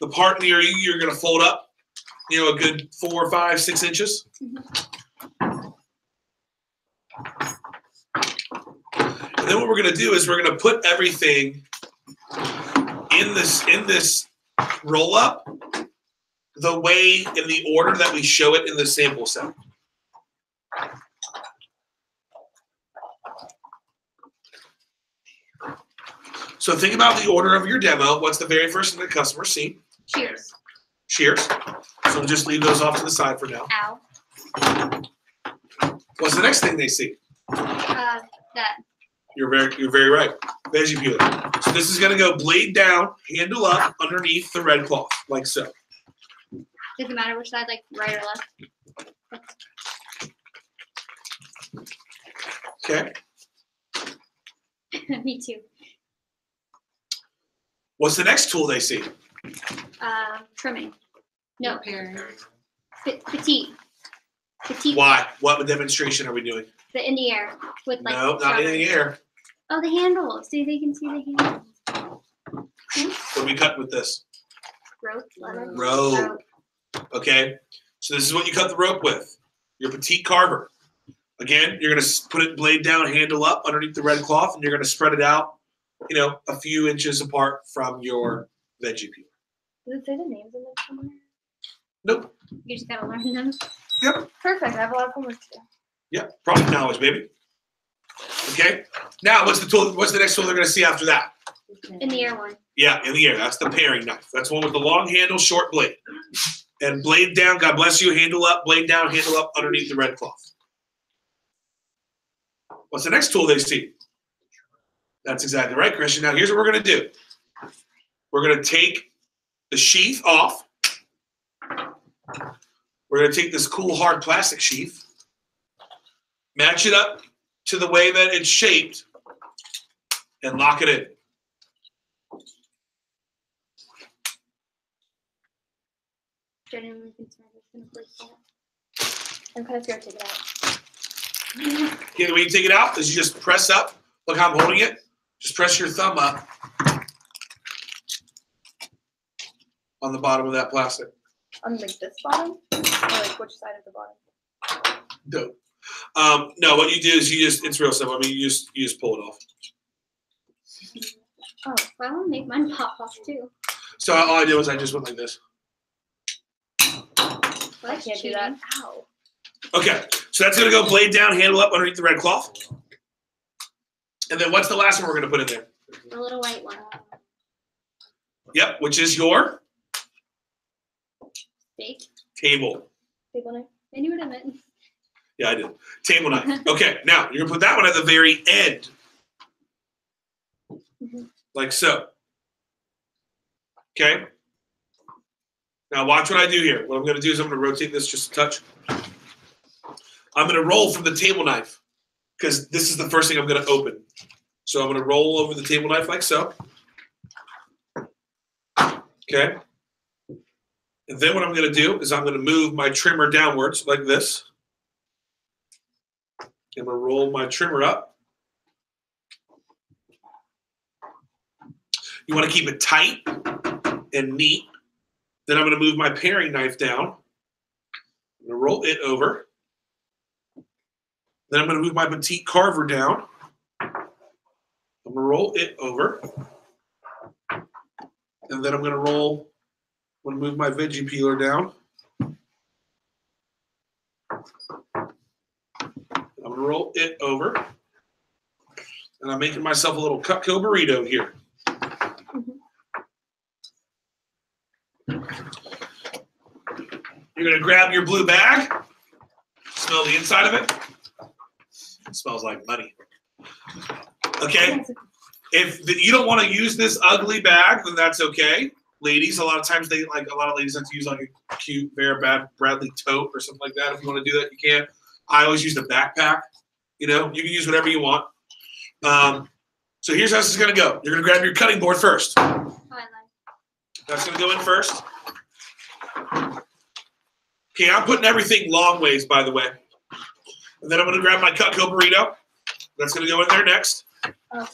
The part near you, you're going to fold up, a good 4, 5, 6 inches. And then what we're going to do is we're going to put everything in this roll up the way in the order that we show it in the sample set. So think about the order of your demo. What's the very first thing the customer see? Cheers. Shears. So we'll just leave those off to the side for now. Ow. What's the next thing they see? That. You're very right. Veggie peeler. So this is going to go blade down, handle up underneath the red cloth, like so. Doesn't matter which side, like right or left. Okay. Me too. What's the next tool they see? Trimming. No. Repairing. Petite. Petite. Why? What demonstration are we doing? The in the air with like. No, not in the air. Oh, the handle. See, they can see the handle. What are we cutting with this? Rope. Leather. Rope. Okay. So this is what you cut the rope with. Your petite carver. Again, you're going to put it blade down, handle up underneath the red cloth, and you're going to spread it out, a few inches apart from your veggie peeler. Does it say the names in this somewhere? Nope. You just gotta learn them. Yep. Perfect. I have a lot of homework to do. Yep. Product knowledge, baby. Okay. Now, what's the next tool they're going to see after that? In the air one. Yeah, in the air. That's the paring knife. That's one with the long handle, short blade. And blade down, God bless you, handle up, blade down, handle up underneath the red cloth. What's the next tool they see? That's exactly right, Christian. Now, here's what we're going to do. We're going to take the sheath off. We're going to take this cool, hard plastic sheath, match it up to the way that it's shaped, and lock it in. Genuinely concerned it's gonna break that. I'm kind of scared to take it out. Okay, the way you take it out is you just press up. Look how I'm holding it. Just press your thumb up on the bottom of that plastic. On like this bottom? Or like which side of the bottom? Dope. No, what you do is it's real simple. I mean, you just pull it off. Oh, well, I want to make mine pop off too. So all I do is I just went like this. Well, I can't do that. Ow. Okay, so that's going to go blade down, handle up underneath the red cloth. And then what's the last one we're going to put in there? The little white one. Yep, which is your Steak. table. Table knife. I knew what I meant. Yeah, I did. Table knife. Okay, now you're going to put that one at the very end. Like so. Okay? Now watch what I do here. What I'm going to do is I'm going to rotate this just a touch. I'm going to roll from the table knife because this is the first thing I'm going to open. So I'm going to roll over the table knife like so. Okay? And then what I'm going to do is I'm going to move my trimmer downwards like this. I'm going to roll my trimmer up. You want to keep it tight and neat. Then I'm going to move my paring knife down. I'm going to roll it over. Then I'm going to move my petite carver down. I'm going to roll it over. And then I'm going to roll. I'm going to move my veggie peeler down. I'm going to roll it over. And I'm making myself a little Cutco burrito here. You're going to grab your blue bag. Smell the inside of it. It smells like money. Okay? If you don't want to use this ugly bag, then that's okay. Ladies, a lot of times a lot of ladies like to use like a cute Vera Bradley tote or something like that. If you want to do that, you can. I always use the backpack. You know, you can use whatever you want. So here's how this is going to go. You're going to grab your cutting board first. That's going to go in first. Okay, I'm putting everything long ways, by the way. And then I'm going to grab my Cutco burrito. That's going to go in there next. Oh.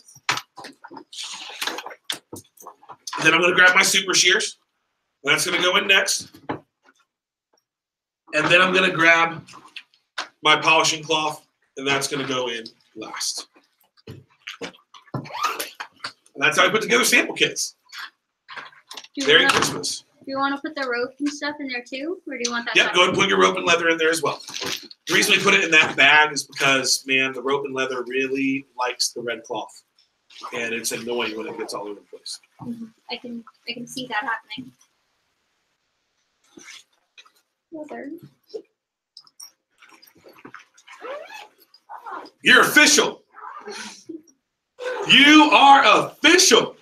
Then I'm going to grab my super shears. That's going to go in next. And then I'm going to grab my polishing cloth, and that's going to go in last. And that's how I put together sample kits. Merry Christmas. Do you want to put the rope and stuff in there too? Or do you want that? Yep, go ahead and put your rope and leather in there as well. The reason we put it in that bag is because, man, the rope and leather really likes the red cloth. And it's annoying when it gets all over the place. Mm-hmm. I can see that happening. Leather. You're official. You are official.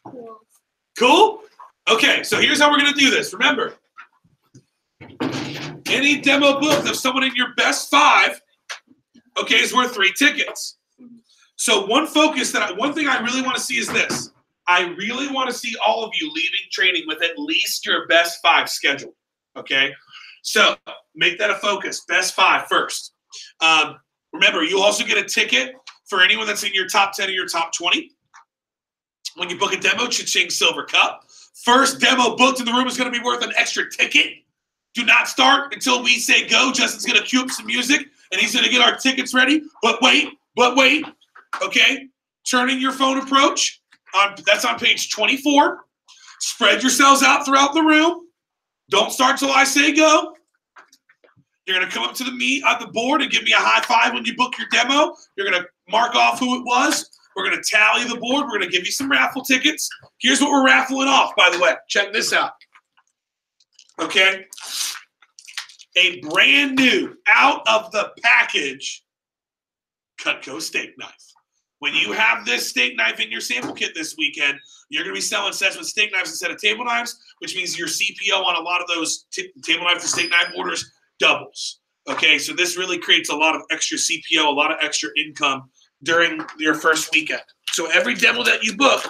Cool. Cool? Okay, so here's how we're going to do this. Remember, any demo book of someone in your best 5, okay, is worth 3 tickets. So one thing I really want to see is this. I really want to see all of you leaving training with at least your best 5 scheduled, okay? So make that a focus. Best 5 first. Remember, you also get a ticket for anyone that's in your top 10 or your top 20. When you book a demo, cha-ching, silver cup. First demo booked in the room is going to be worth an extra ticket. Do not start until we say go. Justin's going to cue up some music, and he's going to get our tickets ready. But wait. Okay? Turning your phone approach. That's on page 24. Spread yourselves out throughout the room. Don't start till I say go. You're going to come up to me on the board and give me a high five when you book your demo. You're going to mark off who it was. We're going to tally the board. We're going to give you some raffle tickets. Here's what we're raffling off, by the way. Check this out. Okay? A brand new, out of the package, Cutco steak knife. When you have this steak knife in your sample kit this weekend, you're going to be selling sets with steak knives instead of table knives, which means your CPO on a lot of those table knife to steak knife orders doubles. Okay, so this really creates a lot of extra CPO, a lot of extra income during your first weekend. So every demo that you book,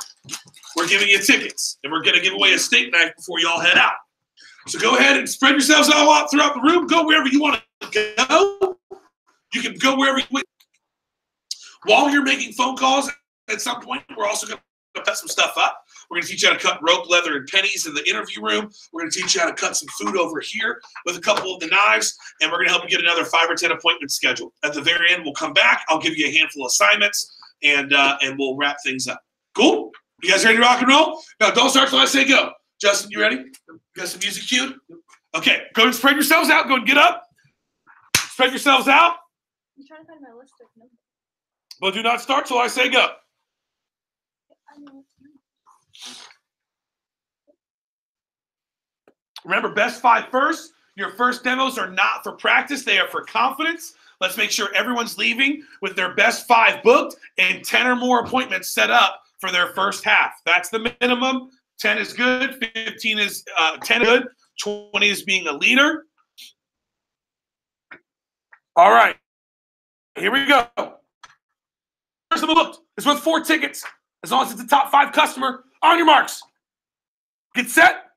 we're giving you tickets, and we're going to give away a steak knife before you all head out. So go ahead and spread yourselves all out throughout the room. Go wherever you want to go. You can go wherever you want. While you're making phone calls, at some point, we're also going to cut some stuff up. We're going to teach you how to cut rope, leather, and pennies in the interview room. We're going to teach you how to cut some food over here with a couple of the knives, and we're going to help you get another 5 or 10 appointments scheduled. At the very end, we'll come back. I'll give you a handful of assignments, and we'll wrap things up. Cool? You guys ready to rock and roll? No, don't start till I say go. Justin, you ready? You got some music cued? Okay, go and spread yourselves out. Go and get up. Spread yourselves out. I'm trying to find my list of numbers. But do not start till I say go. Remember, best 5 first. Your first demos are not for practice. They are for confidence. Let's make sure everyone's leaving with their best 5 booked and 10 or more appointments set up for their first half. That's the minimum. 10 is good. 15 is 10 is good. 20 is being a leader. All right. Here we go. First of all, booked. It's worth 4 tickets. As long as it's a top 5 customer. On your marks. Get set.